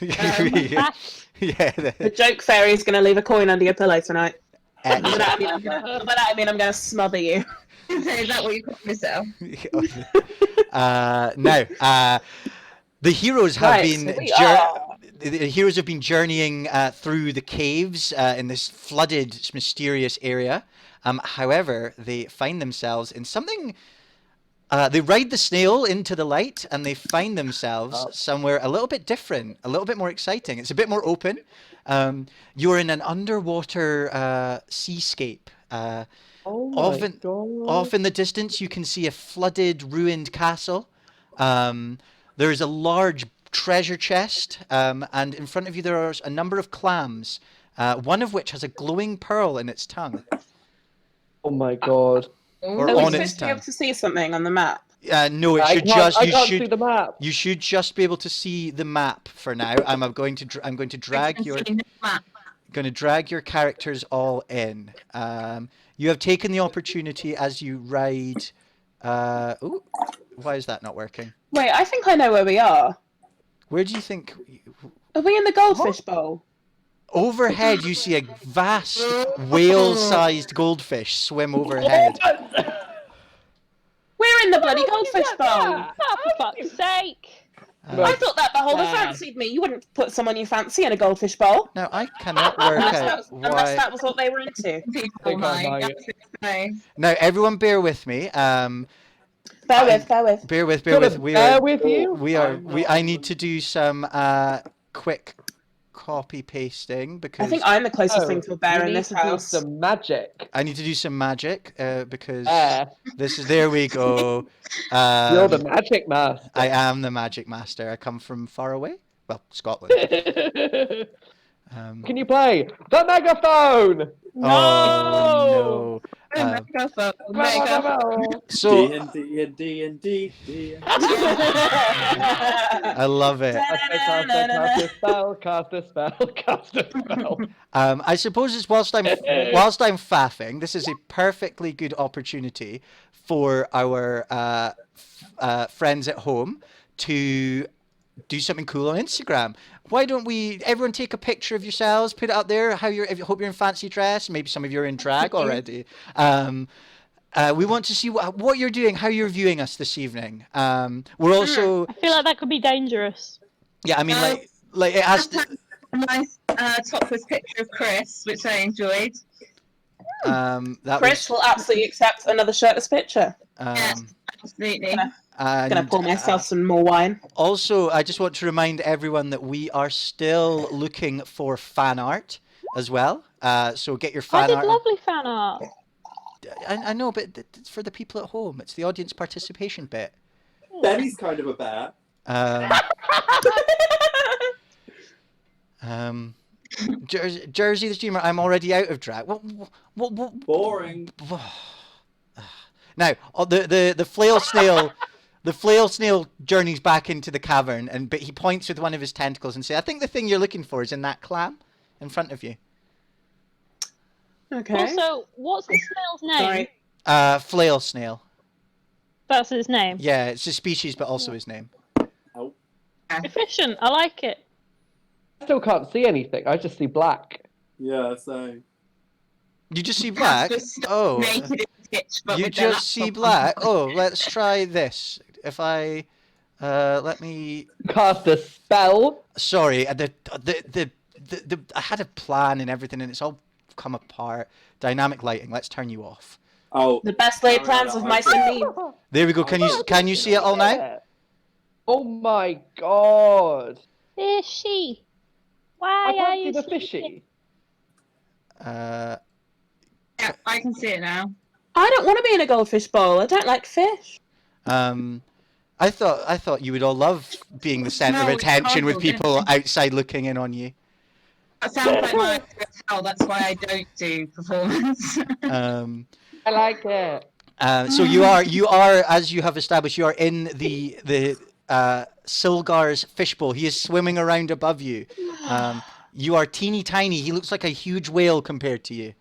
Speaker 1: yeah.
Speaker 5: Fact.
Speaker 4: The joke fairy is going to leave a coin under your pillow tonight. By
Speaker 1: Uh,
Speaker 4: that I mean I'm going to smother you.
Speaker 2: Is that what you call yourself?
Speaker 1: now, the heroes have
Speaker 4: Right,
Speaker 1: been
Speaker 4: so we are.
Speaker 1: the heroes have been journeying through the caves in this flooded, mysterious area. However, they find themselves in something. They ride the snail into the light, and they find themselves somewhere a little bit different, a little bit more exciting. It's a bit more open. You're in an underwater seascape.
Speaker 3: Oh my
Speaker 1: Often,
Speaker 3: god.
Speaker 1: off in the distance, you can see a flooded, ruined castle. There is a large treasure chest, and in front of you there are a number of clams, one of which has a glowing pearl in its tongue,
Speaker 3: Oh my god.
Speaker 1: or
Speaker 4: Are we
Speaker 1: on its
Speaker 4: supposed to be able
Speaker 1: tongue.
Speaker 4: to see something on the map?
Speaker 1: No, it
Speaker 3: I
Speaker 1: should
Speaker 3: can't,
Speaker 1: just
Speaker 3: I
Speaker 1: you
Speaker 3: can't see
Speaker 1: should
Speaker 3: the map.
Speaker 1: you should just be able to see the map for now. I'm going to drag your characters all in. You have taken the opportunity as you ride. Ooh, why is that not working?
Speaker 4: Wait, I think I know where we are.
Speaker 1: Where do you think?
Speaker 4: Are we in the goldfish bowl?
Speaker 1: Overhead, you see a vast whale-sized goldfish swim overhead.
Speaker 4: We're in the bloody goldfish bowl.
Speaker 5: Oh, for fuck's sake!
Speaker 4: I thought that beholder fancied me. You wouldn't put someone you fancy in a goldfish bowl.
Speaker 1: Now I cannot work out
Speaker 4: Unless
Speaker 1: why.
Speaker 4: that was what they were into.
Speaker 2: People might.
Speaker 1: Now everyone, bear with me.
Speaker 4: Bear with.
Speaker 1: Bear with. We
Speaker 3: Bear
Speaker 1: are.
Speaker 3: with you.
Speaker 1: I need to do some quick copy pasting because
Speaker 4: I think I'm the closest thing to a bear
Speaker 3: you
Speaker 4: in
Speaker 3: need
Speaker 4: this
Speaker 3: to do
Speaker 4: house.
Speaker 3: some magic.
Speaker 1: I need to do some magic because
Speaker 3: There.
Speaker 1: this is. There we go.
Speaker 3: You're the magic master.
Speaker 1: I am the magic master. I come from far away. Well, Scotland.
Speaker 3: Can you play the megaphone?
Speaker 1: Oh no. So
Speaker 6: D&D.
Speaker 1: I love it.
Speaker 3: Cast a spell, cast a spell, cast a spell.
Speaker 1: I suppose it's whilst I'm faffing, this is a perfectly good opportunity for our friends at home to do something cool on Instagram. Why don't we everyone take a picture of yourselves, put it out there, hope you're in fancy dress, maybe some of you are in drag already. We want to see what you're doing, how you're viewing us this evening. We're also
Speaker 5: I feel like that could be dangerous.
Speaker 1: yeah, I mean like it has to
Speaker 2: A nice topless picture of Chris, which I enjoyed.
Speaker 1: that
Speaker 4: Chris will absolutely accept another shirtless picture.
Speaker 2: Yes, absolutely.
Speaker 4: I'm gonna pour myself some more wine.
Speaker 1: Also, I just want to remind everyone that we are still looking for fan art as well. So get your
Speaker 5: I
Speaker 1: fan
Speaker 5: did
Speaker 1: art.
Speaker 5: lovely fan art.
Speaker 1: I know, but it's for the people at home. It's the audience participation bit.
Speaker 6: Benny's kind of a bear.
Speaker 1: Jersey the streamer. I'm already out of drag. What?
Speaker 6: Boring.
Speaker 1: Now, the flail snail. The flail snail journeys back into the cavern, but he points with one of his tentacles and says, "I think the thing you're looking for is in that clam in front of you."
Speaker 4: Okay.
Speaker 5: Also, what's the snail's name?
Speaker 4: Sorry.
Speaker 1: Flail snail.
Speaker 5: That's his name.
Speaker 1: Yeah, it's a species, but also his name.
Speaker 5: Efficient. I like it.
Speaker 3: I still can't see anything. I just see black.
Speaker 6: Yeah, so.
Speaker 1: You just see black?
Speaker 2: Just
Speaker 1: Oh,
Speaker 2: naked in the ditch, but
Speaker 1: you
Speaker 2: with their
Speaker 1: just see
Speaker 2: laptop
Speaker 1: black? Oh, let's try this. If I, let me.
Speaker 3: Cast a spell.
Speaker 1: Sorry, the I had a plan and everything, and it's all come apart. Dynamic lighting. Let's turn you off.
Speaker 6: Oh.
Speaker 4: The best laid plans of mice and me.
Speaker 1: There we go. Can you see it all now?
Speaker 3: Oh my god.
Speaker 5: Fishy.
Speaker 3: I
Speaker 5: Why are
Speaker 3: can't see
Speaker 5: you
Speaker 3: the
Speaker 5: sleeping?
Speaker 3: fishy.
Speaker 2: Yeah, I can see it now.
Speaker 4: I don't want to be in a goldfish bowl. I don't like fish.
Speaker 1: I thought you would all love being the center of
Speaker 2: No, it's
Speaker 1: attention with
Speaker 2: horrible,
Speaker 1: people outside looking in on you.
Speaker 2: That sounds like my Oh, that's why I don't do performance.
Speaker 1: Um,
Speaker 3: I like it.
Speaker 1: so you are, as you have established, you are in the Silgar's fishbowl. He is swimming around above you. You are teeny tiny. He looks like a huge whale compared to you.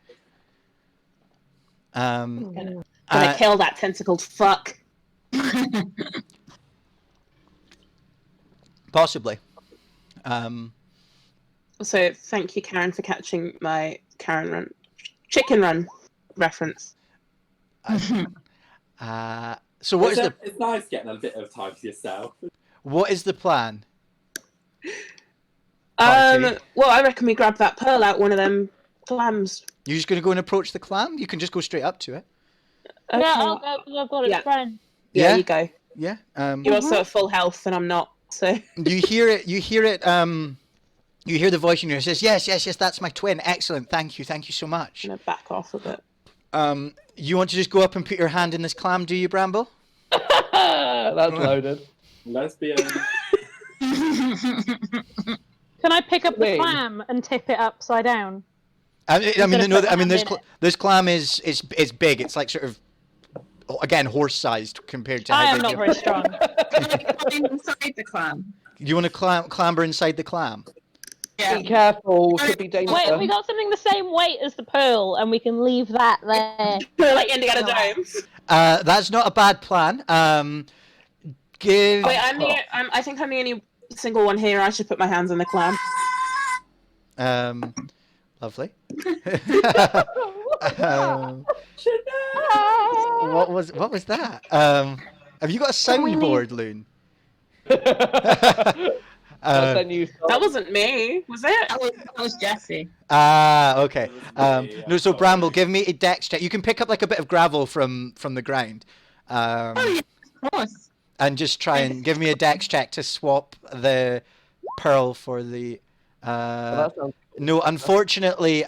Speaker 4: Gonna
Speaker 1: Uh,
Speaker 4: kill that tentacled fuck.
Speaker 1: Possibly.
Speaker 4: So thank you, Karen, for catching my Chicken Run reference.
Speaker 1: So what is the
Speaker 6: It's nice getting a bit of time to yourself.
Speaker 1: plan? Party.
Speaker 4: Well, I reckon we grab that pearl out one of them clams.
Speaker 1: You're just gonna go and approach the clam? You can just go straight up to it.
Speaker 4: Okay.
Speaker 5: Yeah, I'll go because I've got its
Speaker 4: Yeah.
Speaker 5: friend.
Speaker 4: Yeah,
Speaker 1: Yeah?
Speaker 4: you go.
Speaker 1: Yeah.
Speaker 4: You're also at full health, and I'm not. So
Speaker 1: You hear it. You hear it. You hear the voice in your ear. It says, "Yes, yes, yes. That's my twin. Excellent. Thank you so much."
Speaker 4: I'm gonna back off a bit.
Speaker 1: You want to just go up and put your hand in this clam, do you, Bramble?
Speaker 3: That's loaded.
Speaker 6: Lesbian.
Speaker 5: Can I pick up the
Speaker 3: Wait.
Speaker 5: clam and tip it upside down?
Speaker 1: I mean,
Speaker 5: Instead
Speaker 1: no.
Speaker 5: of
Speaker 1: I mean,
Speaker 5: putting hand in
Speaker 1: this clam is big. It's like sort of, again, horse-sized compared to
Speaker 5: I
Speaker 1: how
Speaker 5: am
Speaker 1: big
Speaker 5: not
Speaker 1: you-
Speaker 5: very strong.
Speaker 2: Climb inside the clam.
Speaker 1: You want to clamber inside the clam?
Speaker 2: Yeah.
Speaker 3: Be careful, could be dangerous.
Speaker 5: Wait, we got something the same weight as the pearl, and we can leave that there.
Speaker 4: Like Indiana Jones.
Speaker 1: That's not a bad plan. Give.
Speaker 4: Wait, I think I'm the only single one here. I should put my hands on the clam.
Speaker 1: Lovely. What was that? Have you got a soundboard, Loon?
Speaker 3: That's a new song.
Speaker 4: That wasn't me, was it?
Speaker 2: That was Jesse.
Speaker 1: Okay. No, so Bramble, give me a dex check. You can pick up like a bit of gravel from the ground,
Speaker 2: Of course.
Speaker 1: and just try and give me a dex check to swap the pearl for the.
Speaker 3: That sounds
Speaker 1: No, unfortunately,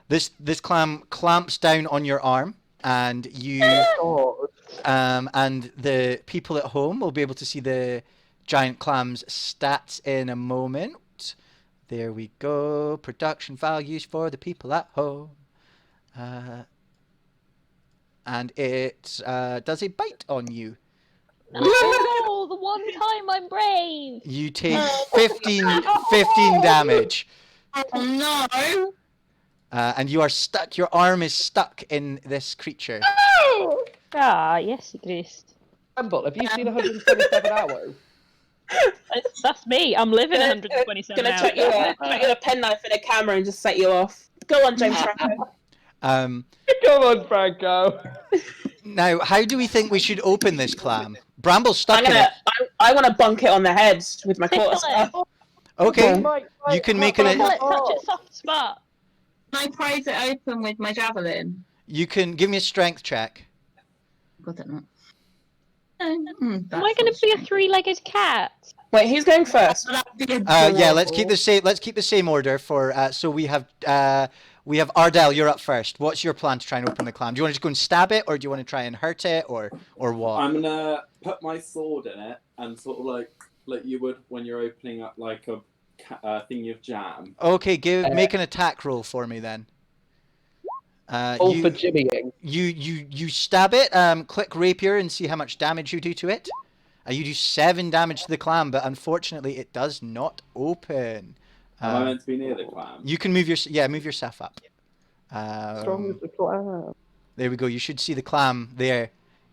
Speaker 1: this clam clamps down on your arm, and you
Speaker 3: good.
Speaker 1: and the people at home will be able to see the giant clam's stats in a moment. There we go. Production values for the people at home. And it does a bite on you.
Speaker 5: Oh, the one time I'm brave.
Speaker 1: You take 15 damage.
Speaker 2: Oh no!
Speaker 1: And you are stuck. Your arm is stuck in this creature.
Speaker 5: Ah, yes, it is.
Speaker 3: Bramble, have you seen 127 hours?
Speaker 5: That's me. I'm living 127
Speaker 4: Gonna
Speaker 5: hours.
Speaker 4: chuck you a penknife and a camera and just set you off. Go on, James Franco.
Speaker 1: Um,
Speaker 3: Come on, Franco.
Speaker 1: now, how do we think we should open this clam? Bramble's stuck in it.
Speaker 4: I want to bunk it on the head with my
Speaker 5: Tickle
Speaker 4: quarterstaff.
Speaker 5: it.
Speaker 1: Okay. You can make an.
Speaker 5: Tickle it, touch its soft spot.
Speaker 2: Can I prise it open with my javelin?
Speaker 1: You can give me a strength check.
Speaker 2: Got it not.
Speaker 5: Am I going to be a three-legged cat?
Speaker 4: Wait, who's going first?
Speaker 1: Yeah, let's keep the same. Let's keep the same order for. So we have Ardell. You're up first. What's your plan to try and open the clam? Do you want to just go and stab it, or do you want to try and hurt it, or what?
Speaker 6: I'm gonna put my sword in it and sort of like you would when you're opening up like a thingy of jam.
Speaker 1: Okay, make an attack roll for me then.
Speaker 3: All for jimmying.
Speaker 1: You stab it. Click rapier and see how much damage you do to it. You do 7 damage to the clam, but unfortunately it does not open.
Speaker 6: Am I meant to be near the clam?
Speaker 1: You can move yourself up.
Speaker 3: Strong as the clam.
Speaker 1: There we go. You should see the clam there.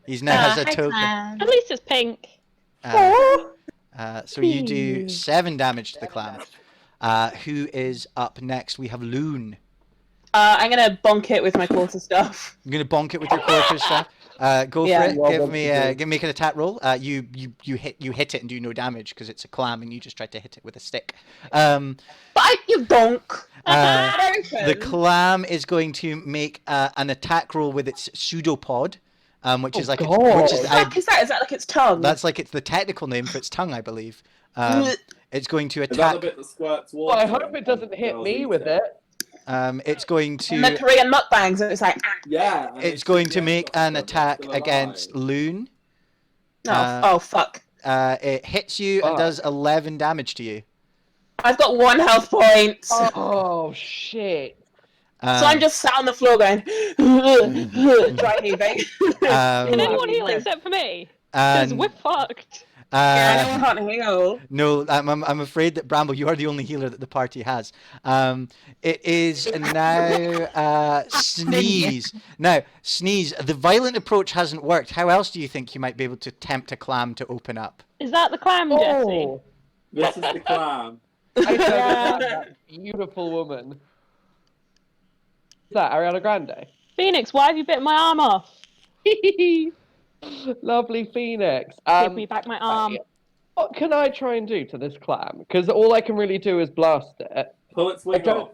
Speaker 1: He's now has a token.
Speaker 5: At least it's pink.
Speaker 1: So you do 7 damage to the clam. Who is up next? We have Loon.
Speaker 4: I'm gonna bonk it with my quarterstaff.
Speaker 1: I'm gonna bonk it with your quarterstaff. Go
Speaker 4: Yeah.
Speaker 1: for it. Make an attack roll. You hit it and do no damage because it's a clam and you just tried to hit it with a stick.
Speaker 4: But you bonk.
Speaker 1: The clam is going to make an attack roll with its pseudopod, which is like
Speaker 3: God.
Speaker 4: Is that like its tongue?
Speaker 1: that's like it's the technical name for its tongue, I believe. It's going to
Speaker 6: Is that the
Speaker 1: attack.
Speaker 6: bit that squirts
Speaker 3: Well,
Speaker 6: water?
Speaker 3: I hope it doesn't hit
Speaker 6: Girls
Speaker 3: me
Speaker 6: eat
Speaker 3: with it.
Speaker 1: It's going
Speaker 4: And the
Speaker 1: to.
Speaker 4: Korean mukbangs, and it's like,
Speaker 6: Yeah. and
Speaker 1: It's going to
Speaker 6: yeah,
Speaker 1: make
Speaker 6: got
Speaker 1: an
Speaker 6: stuff
Speaker 1: attack
Speaker 6: still alive.
Speaker 1: against Loon.
Speaker 4: oh fuck.
Speaker 1: It hits you and
Speaker 3: Fuck.
Speaker 1: does 11 damage to you.
Speaker 4: I've got 1 health point.
Speaker 3: Oh shit.
Speaker 4: So I'm just sat on the floor going, dry heaving.
Speaker 5: Can
Speaker 1: Um,
Speaker 5: anyone heal except for me? Because
Speaker 1: and,
Speaker 5: we're fucked.
Speaker 4: Yeah, no one can't heal.
Speaker 1: no, I'm afraid that Bramble, you are the only healer that the party has. It is now Sneeze. Now, Sneeze, the violent approach hasn't worked. How else do you think you might be able to tempt a clam to open up?
Speaker 5: Is that the clam, Jesse?
Speaker 3: Oh,
Speaker 6: This is the clam.
Speaker 3: I said
Speaker 5: Yeah.
Speaker 3: that beautiful woman. Is that Ariana Grande?
Speaker 5: Phoenix, why have you bit my arm off?
Speaker 3: Lovely Phoenix.
Speaker 5: Give me back my arm.
Speaker 3: What can I try and do to this clam? Because all I can really do is blast it.
Speaker 6: Pull its wing
Speaker 3: don't-
Speaker 6: off.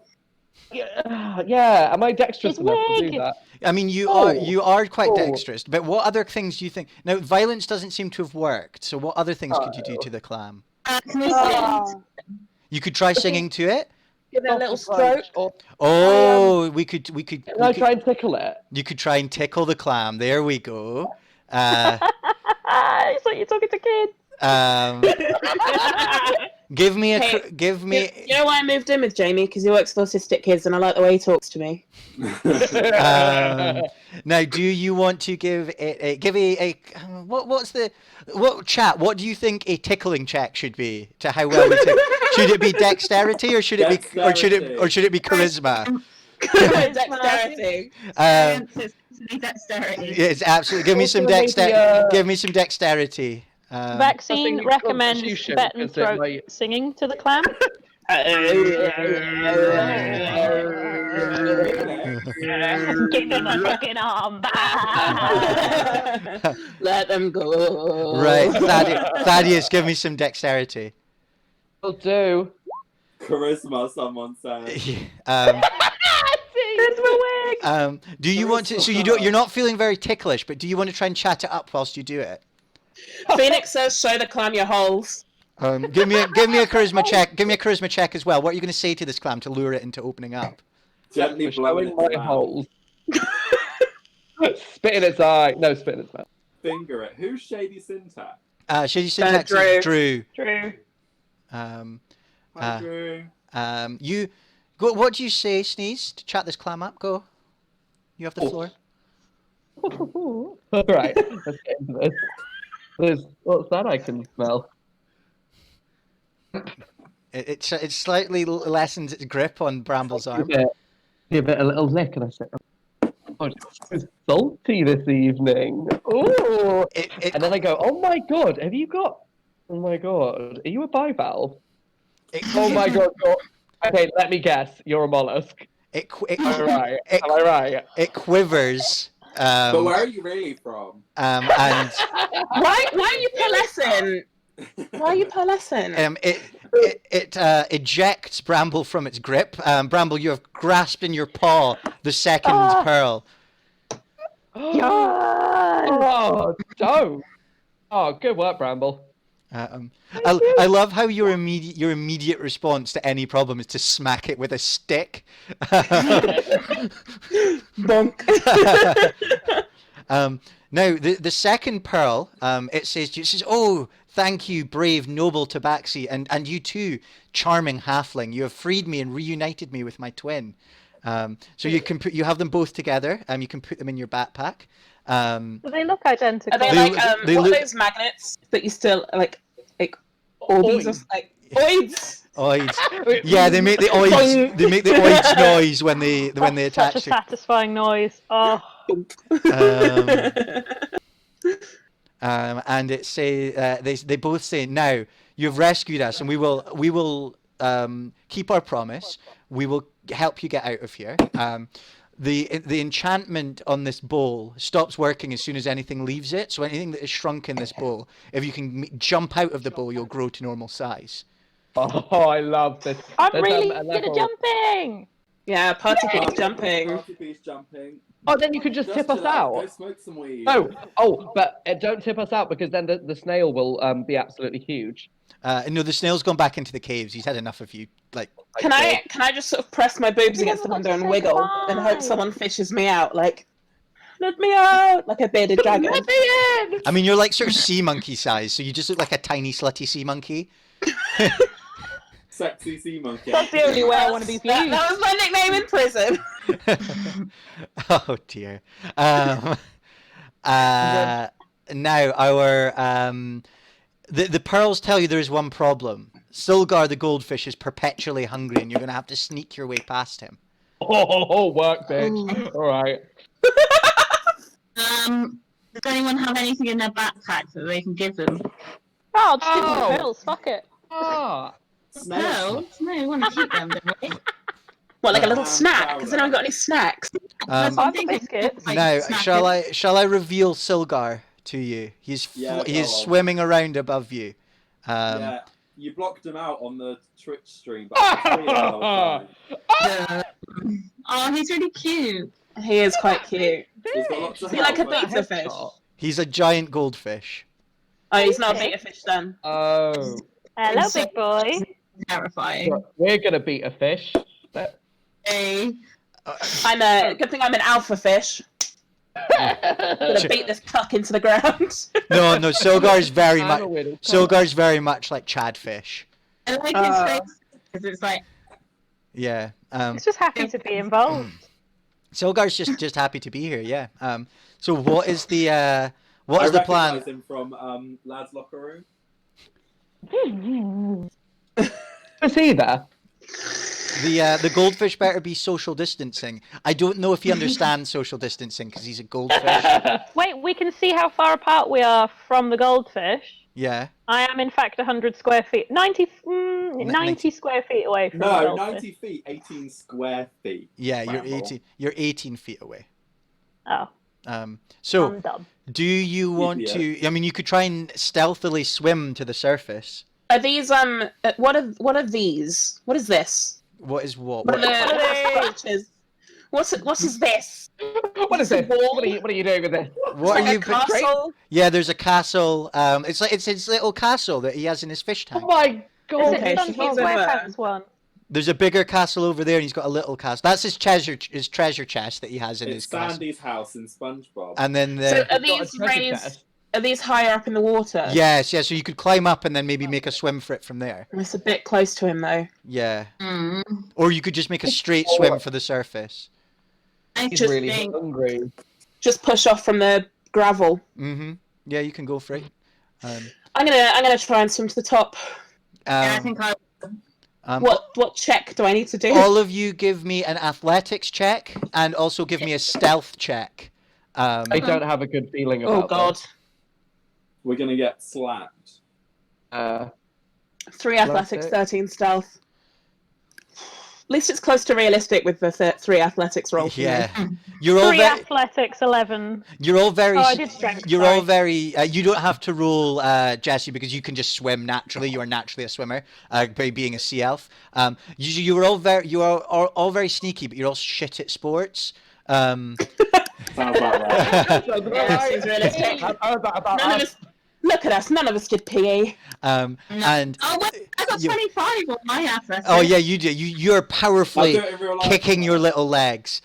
Speaker 3: Yeah, am I dexterous
Speaker 5: His
Speaker 3: enough to
Speaker 5: wig!
Speaker 3: do that?
Speaker 1: I mean, you are quite dexterous, but what other things do you think? Now, violence doesn't seem to have worked, so what other things could you do to the clam?
Speaker 2: Can I sing?
Speaker 1: You could try singing to it.
Speaker 4: Give it a little stroke.
Speaker 3: Or
Speaker 1: Oh, we could.
Speaker 3: can I try and tickle it?
Speaker 1: You could try and tickle the clam. There we go.
Speaker 5: It's like you're talking to kids.
Speaker 1: Give me a.
Speaker 4: Hey,
Speaker 1: Give me.
Speaker 4: You know why I moved in with Jamie? Because he works with autistic kids, and I like the way he talks to me.
Speaker 1: Now, do you want to give it what do you think a tickling check should be to how well we tickle? Should it be dexterity or should it be charisma?
Speaker 4: Dexterity.
Speaker 2: Dexterity.
Speaker 1: It's absolutely. Give me some Give me some dexterity.
Speaker 5: Vaccine
Speaker 3: think
Speaker 5: recommends
Speaker 3: Constitution,
Speaker 5: bet and
Speaker 3: because it
Speaker 5: throat
Speaker 3: might-
Speaker 5: singing to the clam. Give me my fucking arm back.
Speaker 4: Let them go.
Speaker 1: Right, Thaddeus, give me some dexterity.
Speaker 3: Will do.
Speaker 6: Charisma, someone said.
Speaker 1: Do you want to? So you're not feeling very ticklish, but do you want to try and chat it up whilst you do it?
Speaker 4: Phoenix says, "Show the clam your holes."
Speaker 1: Give me a charisma check. Give me a charisma check as well. What are you going to say to this clam to lure it into opening up?
Speaker 6: Gently blowing
Speaker 3: Showing
Speaker 6: its
Speaker 3: my
Speaker 6: mouth.
Speaker 3: holes. Spit in its eye. No, spit in its mouth.
Speaker 6: Finger it. Who's Shady Syntax?
Speaker 1: Shady syntax is
Speaker 4: Drew.
Speaker 1: Drew.
Speaker 5: True.
Speaker 6: Hi, Drew.
Speaker 1: You go. What do you say, Sneeze, to chat this clam up? Go. You have the floor.
Speaker 3: All right, let's get into this. What's that I can smell?
Speaker 1: It slightly lessens its grip on Bramble's arm.
Speaker 3: Give it a little lick, and I said, "Oh, it's salty this evening." Ooh. And then I go, "Oh my god, have you got? Oh my god, are you a bivalve? Oh my god, okay, let me guess, you're a mollusk. Am I right? Am I right?
Speaker 1: It quivers.
Speaker 6: But where are you really from?
Speaker 1: And
Speaker 4: Why are you pearlescent? Why are you pearlescent?
Speaker 1: it ejects Bramble from its grip. Bramble, you have grasped in your paw the second pearl.
Speaker 3: Oh, don't. Oh, good work, Bramble.
Speaker 1: I love how your immediate response to any problem is to smack it with a stick.
Speaker 4: Bonk.
Speaker 1: Now the second pearl, it says, "Oh, thank you, brave, noble Tabaxi, and you too, charming halfling. You have freed me and reunited me with my twin." So you have them both together. You can put them in your backpack.
Speaker 5: Do they look identical?
Speaker 4: Are they
Speaker 1: They-
Speaker 4: like
Speaker 1: they
Speaker 4: what
Speaker 1: look-
Speaker 4: are those magnets? But you still like orbies or like oids.
Speaker 1: Oids. Yeah, they make the oids. They make the oids noise when they attach
Speaker 5: Such a
Speaker 1: to.
Speaker 5: satisfying noise. Oh,
Speaker 1: And it say they both say, "Now you've rescued us, and we will keep our promise. We will help you get out of here." The enchantment on this bowl stops working as soon as anything leaves it. So anything that is shrunk in this bowl, if you can jump out of the bowl, you'll grow to normal size.
Speaker 3: Oh, I love this.
Speaker 5: I'm
Speaker 3: There's,
Speaker 5: really
Speaker 3: a
Speaker 5: good
Speaker 3: level-
Speaker 5: at jumping.
Speaker 4: Yeah, party piece jumping.
Speaker 6: Party piece jumping.
Speaker 3: Oh, then you could just tip us
Speaker 6: chill
Speaker 3: out.
Speaker 6: Go smoke some weed.
Speaker 3: No. Oh, but don't tip us out because then the snail will be absolutely huge.
Speaker 1: No, the snail's gone back into the caves. He's had enough of you. Like,
Speaker 4: Can I just sort of press my boobs
Speaker 5: You
Speaker 4: against the
Speaker 5: never
Speaker 4: window
Speaker 5: got
Speaker 4: and
Speaker 5: to say
Speaker 4: wiggle and hope
Speaker 5: goodbye.
Speaker 4: someone fishes me out? Like, let me out, like a bearded dragon.
Speaker 3: Let me in.
Speaker 1: I mean, you're like sort of sea monkey size, so you just look like a tiny slutty sea monkey.
Speaker 6: Sexy sea monkey.
Speaker 5: That's the only way I want to be viewed.
Speaker 4: That was my nickname in prison.
Speaker 1: Oh dear. Now our the pearls tell you there is one problem. Silgar the goldfish is perpetually hungry, and you're gonna have to sneak your way past him.
Speaker 3: Oh, work, bitch. All right.
Speaker 2: Does anyone have anything in their backpack that they can give them?
Speaker 5: Oh, just give them
Speaker 3: Oh.
Speaker 5: the pills. Fuck it.
Speaker 3: Ah.
Speaker 2: No, we want to keep them, don't we?
Speaker 4: What, like a little
Speaker 6: Um,
Speaker 4: snack? Has anyone got any snacks?
Speaker 2: That's what I'm
Speaker 5: I've
Speaker 2: thinking.
Speaker 5: biscuits.
Speaker 2: Like,
Speaker 1: Now,
Speaker 2: snack
Speaker 1: shall I reveal Silgar to you?
Speaker 6: Yeah,
Speaker 1: He is
Speaker 6: go on.
Speaker 1: swimming around above you.
Speaker 6: Yeah, you blocked him out on the Twitch stream, but I could see it the whole time.
Speaker 2: Oh, he's really cute.
Speaker 4: He is quite cute.
Speaker 6: He's got lots of
Speaker 4: Is he like a
Speaker 6: help, but-
Speaker 4: beta fish?
Speaker 1: He's a giant goldfish.
Speaker 4: Oh, he's not a beta fish then.
Speaker 3: Oh.
Speaker 5: Hello, big boy.
Speaker 2: Terrifying.
Speaker 3: We're gonna beat a fish.
Speaker 2: Hey.
Speaker 4: Good thing I'm an alpha fish. I'm gonna beat this cuck into the ground.
Speaker 1: No, Silgar's very
Speaker 3: I'm
Speaker 1: much
Speaker 3: a widow.
Speaker 1: Silgar's very much like Chadfish.
Speaker 2: I like his face because it's like,
Speaker 1: Yeah.
Speaker 5: He's just happy to be involved.
Speaker 1: Silgar's just happy to be here. Yeah. So what is the
Speaker 6: I
Speaker 1: plan?
Speaker 6: recognise him from Lad's Locker Room.
Speaker 3: Is he there?
Speaker 1: The goldfish better be social distancing. I don't know if he understands social distancing because he's a goldfish.
Speaker 5: Wait, we can see how far apart we are from the goldfish.
Speaker 1: Yeah.
Speaker 5: I am, in fact, 100 square feet. 90 square feet away from the
Speaker 6: No,
Speaker 5: goldfish.
Speaker 6: 90 feet, 18 square feet.
Speaker 1: Yeah,
Speaker 6: Bramble.
Speaker 1: you're 18 feet away.
Speaker 5: Oh,
Speaker 1: So
Speaker 5: I'm dumb.
Speaker 1: do you want to? I mean, you could try and stealthily swim to the surface.
Speaker 4: Are these what are these? What is this?
Speaker 1: What is what?
Speaker 4: What
Speaker 1: What-
Speaker 4: are the What is this?
Speaker 3: What is this? What are you doing with this?
Speaker 1: What are
Speaker 4: Like
Speaker 1: you?
Speaker 4: a castle?
Speaker 1: Yeah, there's a castle. It's his little castle that he has in his fish
Speaker 3: Oh
Speaker 1: tank.
Speaker 3: my
Speaker 5: Is
Speaker 3: god!
Speaker 4: Okay,
Speaker 5: it
Speaker 4: so
Speaker 5: Donkey
Speaker 4: he's over.
Speaker 5: Squarepants one?
Speaker 1: There's a bigger castle over there, and he's got a little castle. That's his treasure chest that he has in his
Speaker 6: It's
Speaker 1: castle.
Speaker 6: Sandy's house in SpongeBob.
Speaker 1: And then
Speaker 4: So
Speaker 1: the
Speaker 4: are
Speaker 3: Got a
Speaker 4: these
Speaker 3: treasure
Speaker 4: raised?
Speaker 3: chest.
Speaker 4: Are these higher up in the water?
Speaker 1: yes, yeah. So you could climb up and then maybe make a swim for it from there.
Speaker 4: It's a bit close to him though.
Speaker 1: Yeah.
Speaker 2: mm,
Speaker 1: Or you could just make a straight swim for the surface.
Speaker 2: I
Speaker 3: He's
Speaker 2: just
Speaker 3: really
Speaker 2: think
Speaker 3: hungry.
Speaker 4: Just push off from the gravel.
Speaker 1: Mm-hmm. Yeah, you can go for it.
Speaker 4: I'm gonna try and swim to the top.
Speaker 2: yeah, I think I
Speaker 4: What check do I need to do?
Speaker 1: All of you give me an athletics check and also give me a stealth check.
Speaker 3: I don't have a good feeling about
Speaker 4: Oh god.
Speaker 6: We're gonna get slapped.
Speaker 3: this.
Speaker 4: 3 athletics,
Speaker 3: it.
Speaker 4: 13 stealth. At least it's close to realistic with the 3 athletics roll. for me.
Speaker 1: Yeah, you're all
Speaker 5: 3
Speaker 1: very,
Speaker 5: athletics, 11.
Speaker 1: you're all very,
Speaker 5: Oh, I did strength.
Speaker 1: you're
Speaker 5: sorry.
Speaker 1: all very. You don't have to roll, Jesse, because you can just swim naturally. You are naturally a swimmer, by being a sea elf. You are all very sneaky, but you're all shit at sports.
Speaker 6: Sounds about right.
Speaker 4: Yeah, seems realistic. None of us. Look at us. None of us did PE.
Speaker 1: And
Speaker 2: Oh, wait, I got
Speaker 1: you-
Speaker 2: 25 on my athletics.
Speaker 1: oh yeah, you do. You're
Speaker 6: I'll
Speaker 1: powerfully
Speaker 6: do it in real life
Speaker 1: kicking your
Speaker 6: tomorrow.
Speaker 1: little legs.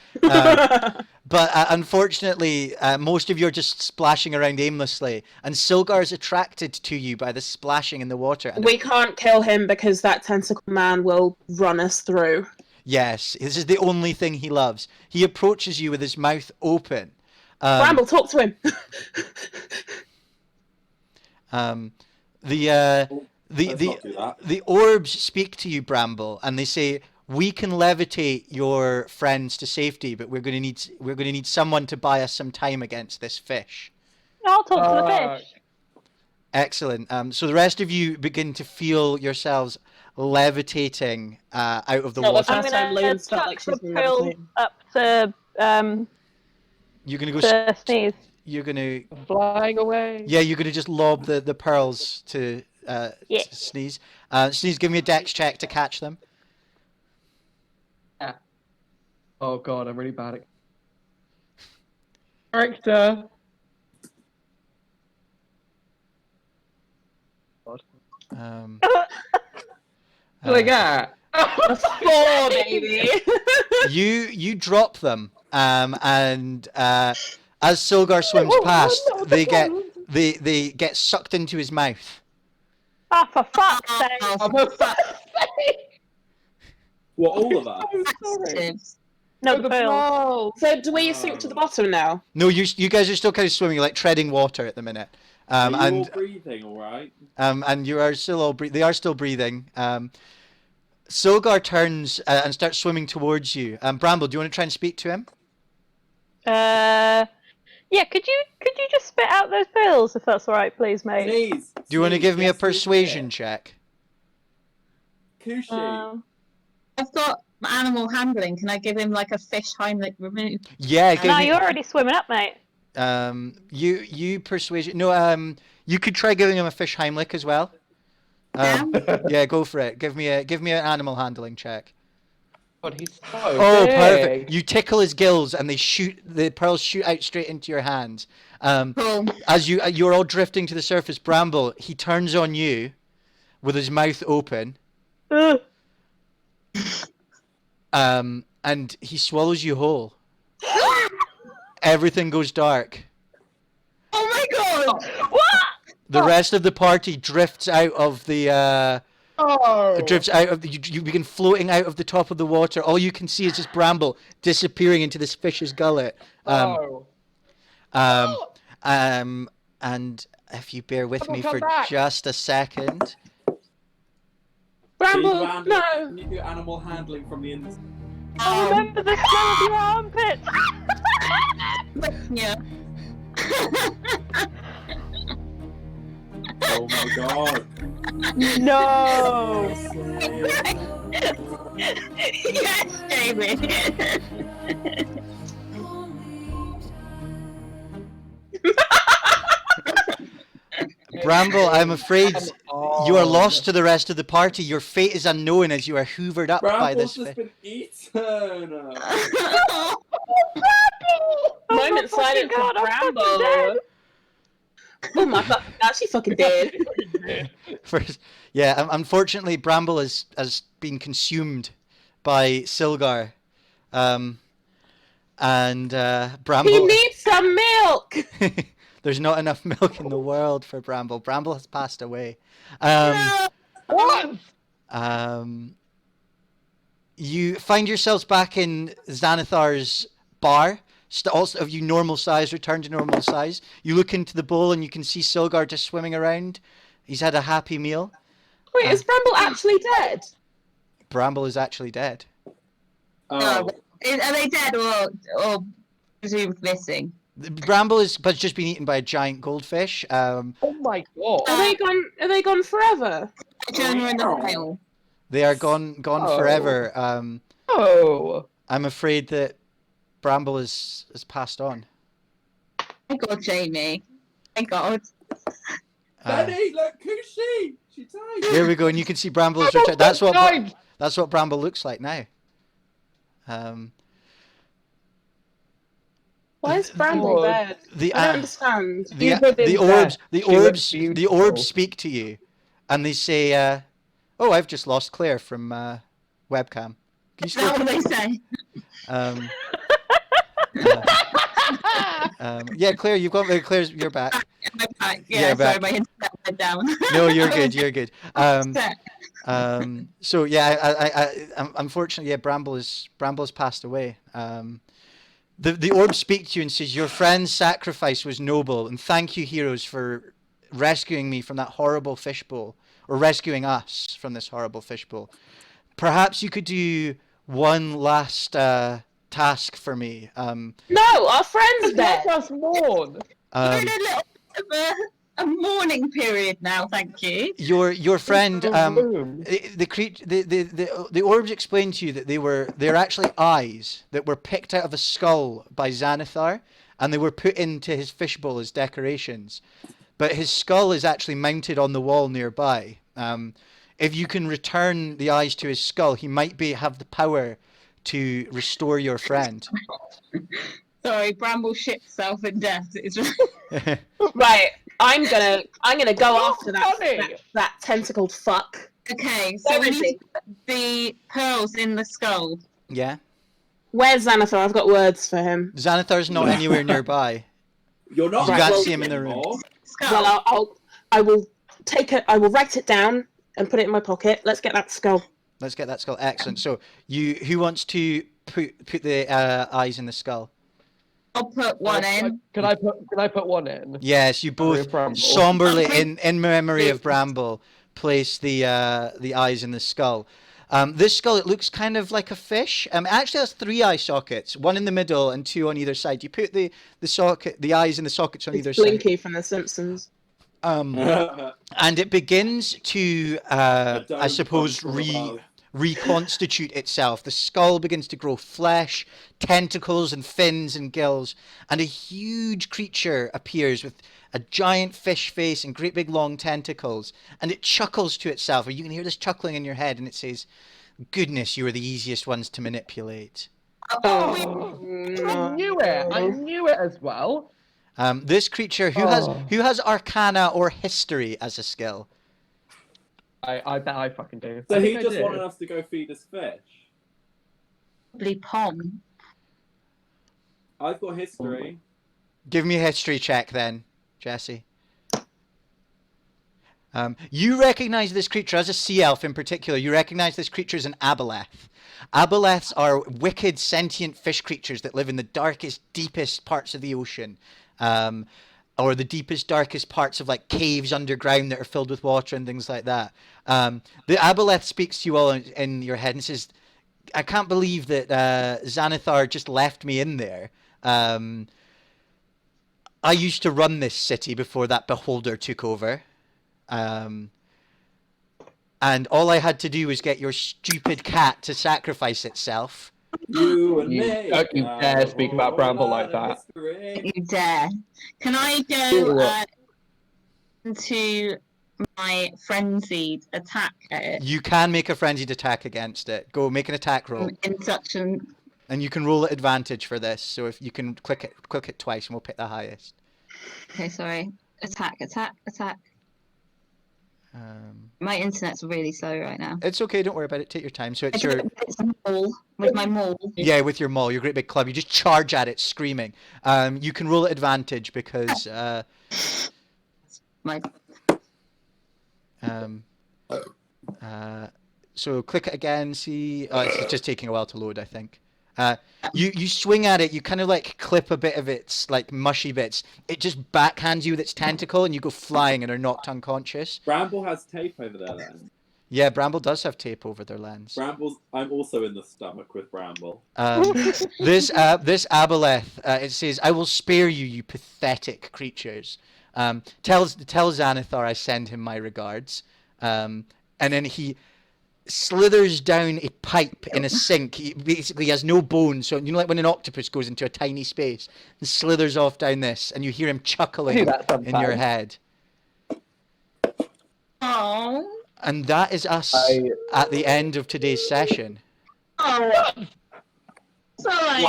Speaker 1: But unfortunately, most of you are just splashing around aimlessly, and Silgar's attracted to you by the splashing in the water. And
Speaker 4: We can't kill him because that tentacle man will run us through.
Speaker 1: yes, this is the only thing he loves. He approaches you with his mouth open.
Speaker 4: Bramble, talk to him.
Speaker 1: The
Speaker 6: Let's not do that.
Speaker 1: the orbs speak to you, Bramble, and they say, "We can levitate your friends to safety, but we're going to need someone to buy us some time against this fish."
Speaker 5: I'll talk to the fish.
Speaker 1: Excellent. So the rest of you begin to feel yourselves levitating out of the
Speaker 4: Not the
Speaker 1: water.
Speaker 5: I'm
Speaker 4: first time
Speaker 5: gonna
Speaker 4: Loon's felt
Speaker 5: chuck
Speaker 4: like she's
Speaker 5: the
Speaker 4: been
Speaker 5: pill
Speaker 4: levitating.
Speaker 5: up to
Speaker 1: You're gonna go.
Speaker 5: to sneeze.
Speaker 1: You're gonna.
Speaker 3: Flying away.
Speaker 1: Yeah, you're gonna just lob the pearls to
Speaker 5: Yeah.
Speaker 1: Sneeze. Sneeze, give me a dex check to catch them.
Speaker 3: Oh god, I'm really bad at character.
Speaker 1: Um,
Speaker 3: What I got?
Speaker 4: A 4, baby.
Speaker 1: you drop them, and as Silgar swims past, they get sucked into his mouth.
Speaker 5: Oh, for fuck's sake.
Speaker 3: I'm a
Speaker 6: Well, all of us.
Speaker 2: Adjectives.
Speaker 5: No,
Speaker 3: Oh,
Speaker 5: the pearls.
Speaker 4: So do we sink to the bottom now?
Speaker 1: No, you guys are still kind of swimming, like treading water at the minute.
Speaker 6: Are you all
Speaker 1: And
Speaker 6: breathing all right?
Speaker 1: and you are still all they are still breathing. Silgar turns and starts swimming towards you. Bramble, do you want to try and speak to him?
Speaker 5: Yeah, could you just spit out those pills if that's all right, please, mate?
Speaker 6: Sneeze.
Speaker 1: Do you want to give me a
Speaker 6: Yes, please,
Speaker 1: persuasion check?
Speaker 6: Kushi.
Speaker 2: I've got animal handling. Can I give him like a fish Heimlich remove?
Speaker 1: Yeah, give
Speaker 5: No,
Speaker 1: me.
Speaker 5: you're already swimming up, mate.
Speaker 1: You persuasion. No, you could try giving him a fish Heimlich as well. Yeah, go for it. Give me an animal handling check.
Speaker 3: God, he's so
Speaker 1: Oh,
Speaker 3: big.
Speaker 1: perfect. You tickle his gills and the pearls shoot out straight into your hands.
Speaker 2: Cool.
Speaker 1: As you're all drifting to the surface, Bramble, he turns on you with his mouth open.
Speaker 5: Ugh.
Speaker 1: And he swallows you whole. Everything goes dark.
Speaker 2: Oh my god!
Speaker 5: What?
Speaker 1: The rest of the party drifts out of the drifts out of you begin floating out of the top of the water. All you can see is just Bramble disappearing into this fish's gullet. And if you bear with me for just a second.
Speaker 4: Bramble,
Speaker 6: Can
Speaker 4: no.
Speaker 6: you do animal handling from the inside?
Speaker 5: I remember the smell of your armpits.
Speaker 2: Yeah.
Speaker 6: Oh my god.
Speaker 5: No.
Speaker 2: Yes, Jamie.
Speaker 1: Bramble, I'm afraid you are lost to the rest of the party. Your fate is unknown as you are hoovered up by this
Speaker 6: Bramble's just
Speaker 1: fish.
Speaker 6: been eaten.
Speaker 4: Moment silent for
Speaker 5: God, I'm fucking
Speaker 4: Bramble.
Speaker 5: dead.
Speaker 4: Oh my fucking god, she's fucking dead.
Speaker 1: First, yeah, unfortunately, Bramble has been consumed by Silgar. And Bramble.
Speaker 4: He needs some milk.
Speaker 1: There's not enough milk in the world for Bramble. Bramble has passed away.
Speaker 3: What?
Speaker 1: You find yourselves back in Xanathar's bar. Also, of you normal size, return to normal size. You look into the bowl and you can see Silgar just swimming around. He's had a happy meal.
Speaker 4: Wait, is Bramble actually dead?
Speaker 1: Bramble is actually dead.
Speaker 6: Oh.
Speaker 2: Are they dead or presumed missing?
Speaker 1: Bramble has just been eaten by a giant goldfish.
Speaker 3: Oh my god.
Speaker 4: Are they gone forever?
Speaker 2: Jonah in the pile.
Speaker 1: They are gone
Speaker 3: Oh.
Speaker 1: forever.
Speaker 3: Oh.
Speaker 1: I'm afraid that Bramble has passed on.
Speaker 2: Thank God, Jamie. Thank God.
Speaker 6: Benny, look, Kushi! She died!
Speaker 1: Here we go, and you can see Bramble's return. That's what Bramble looks like now.
Speaker 4: Why is Bramble
Speaker 3: God.
Speaker 4: dead?
Speaker 1: The
Speaker 4: I don't understand.
Speaker 1: the orbs speak to you, and they say, "Oh, I've just lost Clare from webcam." Can you
Speaker 2: Is that what they say?
Speaker 1: Yeah, Claire, Claire's. You're back.
Speaker 2: I'm back.
Speaker 1: Yeah,
Speaker 2: Yeah,
Speaker 1: back.
Speaker 2: sorry, my internet went down.
Speaker 1: No, you're good. You're good. So yeah, I unfortunately, yeah, Bramble has passed away. The orb speaks to you and says, "Your friend's sacrifice was noble, and thank you, heroes, for rescuing me from that horrible fishbowl, or rescuing us from this horrible fishbowl. Perhaps you could do one last task for me."
Speaker 4: No, our friend's dead.
Speaker 3: Let us mourn.
Speaker 2: We're in a little bit of a mourning period now, thank you.
Speaker 1: Your friend,
Speaker 3: Bloom.
Speaker 1: the orbs explained to you that they're actually eyes that were picked out of a skull by Xanathar, and they were put into his fishbowl as decorations. But his skull is actually mounted on the wall nearby. If you can return the eyes to his skull, he might have the power to restore your friend.
Speaker 2: Sorry, Bramble shit self in death. It's
Speaker 4: Right, I'm gonna go after
Speaker 3: funny.
Speaker 4: that tentacled fuck.
Speaker 2: okay. So
Speaker 4: Where
Speaker 2: we
Speaker 4: is
Speaker 2: need the pearls in the skull.
Speaker 1: Yeah?
Speaker 4: Where's Xanathar? I've got words for him.
Speaker 1: Xanathar's not anywhere nearby.
Speaker 6: You're not
Speaker 1: You
Speaker 4: can't
Speaker 1: see him in the room.
Speaker 6: anymore.
Speaker 2: Skull.
Speaker 4: Well, I will write it down and put it in my pocket. Let's get that skull.
Speaker 1: Let's get that skull. Excellent. So who wants to put the eyes in the skull?
Speaker 2: I'll put one in.
Speaker 3: Can I put one in?
Speaker 1: Yes, you both somberly in memory of Bramble place the eyes in the skull. This skull, it looks kind of like a fish. It actually has 3 eye sockets, one in the middle and 2 on either side. You put the eyes in the sockets on either side.
Speaker 4: Blinky from The Simpsons.
Speaker 1: And it begins to, I suppose, reconstitute itself. The skull begins to grow flesh, tentacles and fins and gills, and a huge creature appears with a giant fish face and great big long tentacles, and it chuckles to itself, or you can hear this chuckling in your head, and it says, "Goodness, you are the easiest ones to manipulate."
Speaker 3: I knew it as well.
Speaker 1: This creature, who has Arcana or History as a skill?
Speaker 3: I bet I fucking do.
Speaker 6: So he just wanted us to go feed his fish.
Speaker 2: Probably Pom.
Speaker 6: I've got History.
Speaker 1: Give me a history check then, Jesse. You recognize this creature as a sea elf in particular. You recognize this creature as an aboleth. Aboleths are wicked, sentient fish creatures that live in the darkest, deepest parts of the ocean. Or the deepest, darkest parts of like caves underground that are filled with water and things like that. The aboleth speaks to you all in your head and says, "I can't believe that Xanathar just left me in there. I used to run this city before that beholder took over. And all I had to do was get your stupid cat to sacrifice itself."
Speaker 6: You and me.
Speaker 3: Don't you dare speak about Bramble like that.
Speaker 2: You dare. Can I go into my frenzied attack at it?
Speaker 1: You can make a frenzied attack against it. Go make an attack roll.
Speaker 2: In such an...
Speaker 1: And you can roll at advantage for this. So if you can click it twice and we'll pick the highest.
Speaker 2: Okay, sorry. Attack. My internet's really slow right now.
Speaker 1: It's okay, don't worry about it. Take your time. So it's
Speaker 2: It's a maul with my maul.
Speaker 1: Yeah, with your maul, your great big club. You just charge at it, screaming. You can roll at advantage because
Speaker 2: My...
Speaker 1: so click it again. See, it's just taking a while to load, I think. You swing at it. You kind of like clip a bit of its like mushy bits. It just backhands you with its tentacle, and you go flying and are knocked unconscious.
Speaker 6: Bramble has tape over their lens.
Speaker 1: Yeah, Bramble does have tape over their lens.
Speaker 6: I'm also in the stomach with Bramble.
Speaker 1: This aboleth, it says, "I will spare you, you pathetic creatures." Tell Xanathar I send him my regards. And then he slithers down a pipe in a sink. He basically has no bones, so you know, like when an octopus goes into a tiny space and slithers off down this, and you hear him chuckling in your head.
Speaker 2: Oh.
Speaker 1: And that is us at the end of today's session.
Speaker 2: Oh. Sorry.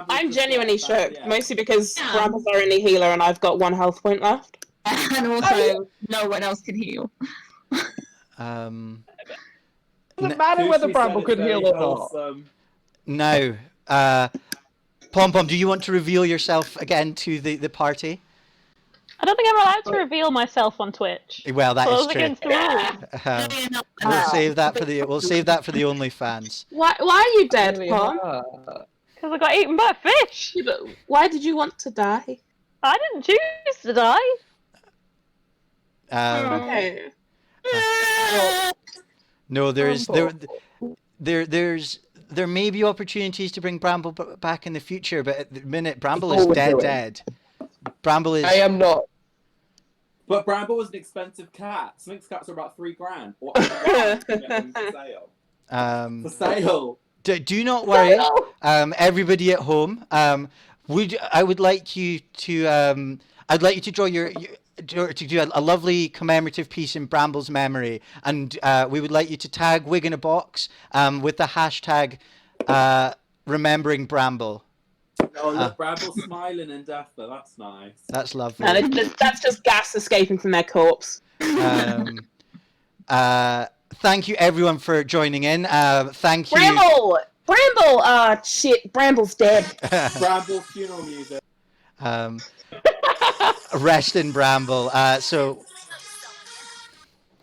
Speaker 4: I'm genuinely shook, mostly because Bramble's our only healer and I've got 1 health point left.
Speaker 2: And also, no one else can heal.
Speaker 3: Doesn't matter whether Bramble could heal or not.
Speaker 1: Now, Pom Pom, do you want to reveal yourself again to the party?
Speaker 5: I don't think I'm allowed to reveal myself on Twitch.
Speaker 1: Well, that is true.
Speaker 5: Against the rules.
Speaker 1: We'll save that for the OnlyFans.
Speaker 4: Why are you dead, Pom?
Speaker 5: Because I got eaten by a fish.
Speaker 4: Yeah, but why did you want to die?
Speaker 5: I didn't choose to die.
Speaker 4: Okay.
Speaker 1: No, there may be opportunities to bring Bramble back in the future, but at the minute Bramble is dead. Bramble is.
Speaker 3: I am not.
Speaker 6: But Bramble was an expensive cat. Sminx cats are about $3,000. What for sale? For sale.
Speaker 1: Do not worry, everybody at home. I would like you to draw to do a lovely commemorative piece in Bramble's memory, and we would like you to tag Wig in a Box with the hashtag remembering Bramble.
Speaker 6: Oh, look, Bramble's smiling in death, though. That's nice.
Speaker 1: That's lovely.
Speaker 4: And that's just gas escaping from their corpse.
Speaker 1: Thank you, everyone, for joining in. Thank you.
Speaker 4: Bramble! Shit, Bramble's dead.
Speaker 6: Bramble's funeral music.
Speaker 1: Rest in Bramble. So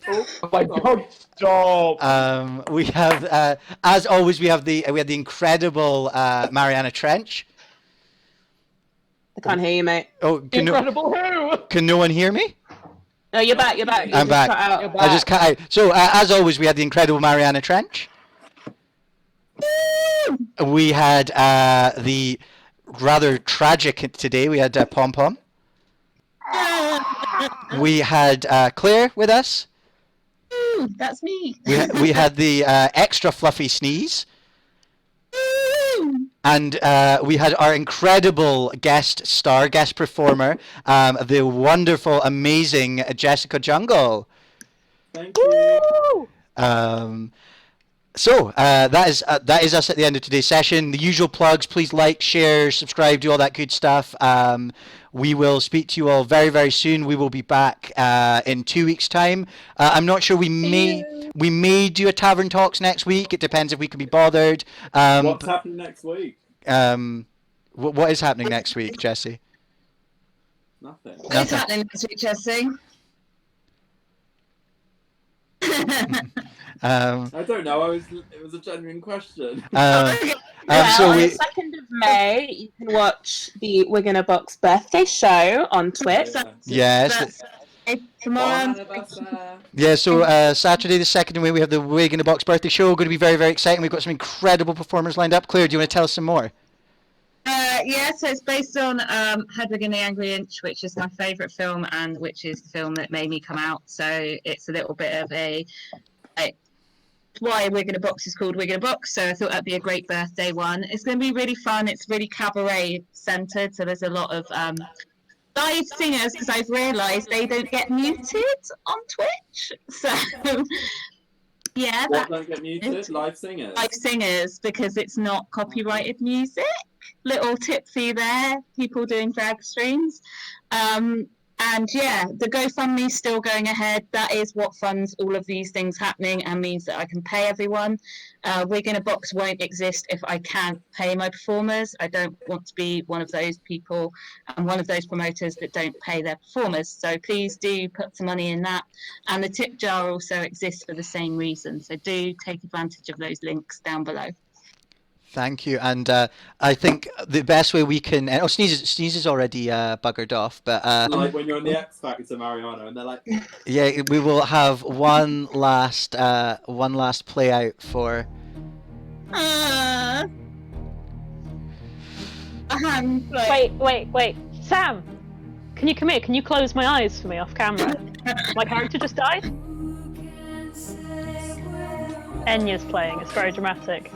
Speaker 3: Oh my god, stop!
Speaker 1: We have, as always, we had the incredible Mariana Trench.
Speaker 4: I can't hear you, mate.
Speaker 1: Oh,
Speaker 3: Incredible who?
Speaker 1: can no one hear me?
Speaker 4: No, you're back. You're back. You
Speaker 1: I'm
Speaker 4: just
Speaker 1: back.
Speaker 4: cut out.
Speaker 3: You're
Speaker 1: I
Speaker 3: back.
Speaker 1: just cut out. So, as always, we had the incredible Mariana Trench. We had the rather tragic today. We had Pom Pom. We had Claire with us.
Speaker 2: That's me.
Speaker 1: We had the extra fluffy sneeze. And we had our incredible guest performer, the wonderful, amazing Jessica Jungle.
Speaker 6: Thank you.
Speaker 1: So that is us at the end of today's session. The usual plugs: please like, share, subscribe, do all that good stuff. We will speak to you all very, very soon. We will be back in 2 weeks' time. I'm not sure. We may do a Tavern Talks next week. It depends if we can be bothered.
Speaker 6: What's happening next week?
Speaker 1: What is happening next week, Jesse?
Speaker 6: Nothing.
Speaker 2: What's happening next week, Jesse?
Speaker 6: I don't know. It was a genuine question.
Speaker 4: Well,
Speaker 1: So
Speaker 4: on
Speaker 1: we.
Speaker 4: the 2nd of May, you can watch the Wig in a Box birthday show on Twitch.
Speaker 1: Yes.
Speaker 2: Tomorrow.
Speaker 1: Yeah, so Saturday the 2nd of May, we have the Wig in a Box birthday show. Going to be very, very exciting. We've got some incredible performers lined up. Claire, do you want to tell us some more?
Speaker 2: Yeah, so it's based on Hedwig and the Angry Inch, which is my favourite film and which is the film that made me come out. So it's a little bit of why Wig in a Box is called Wig in a Box. So I thought that'd be a great birthday one. It's going to be really fun. It's really cabaret centred. So there's a lot of live singers, because I've realised they don't get muted on Twitch. So yeah,
Speaker 6: What don't get muted? Live singers.
Speaker 2: live singers, because it's not copyrighted music. Little tipsy there, people doing drag streams. And yeah, the GoFundMe's still going ahead. That is what funds all of these things happening and means that I can pay everyone. Wig in a Box won't exist if I can't pay my performers. I don't want to be one of those people and one of those promoters that don't pay their performers. So please do put some money in that. And the tip jar also exists for the same reason. So do take advantage of those links down below.
Speaker 1: Thank you, and I think the best way we can. Sneeze is already buggered off, but
Speaker 6: like when you're on the X Factor, Mariana, and they're like,
Speaker 1: yeah, we will have one last play out for.
Speaker 2: A hand play.
Speaker 5: Wait. Sam, can you come here? Can you close my eyes for me off camera? My character just died. Enya's playing. It's very dramatic.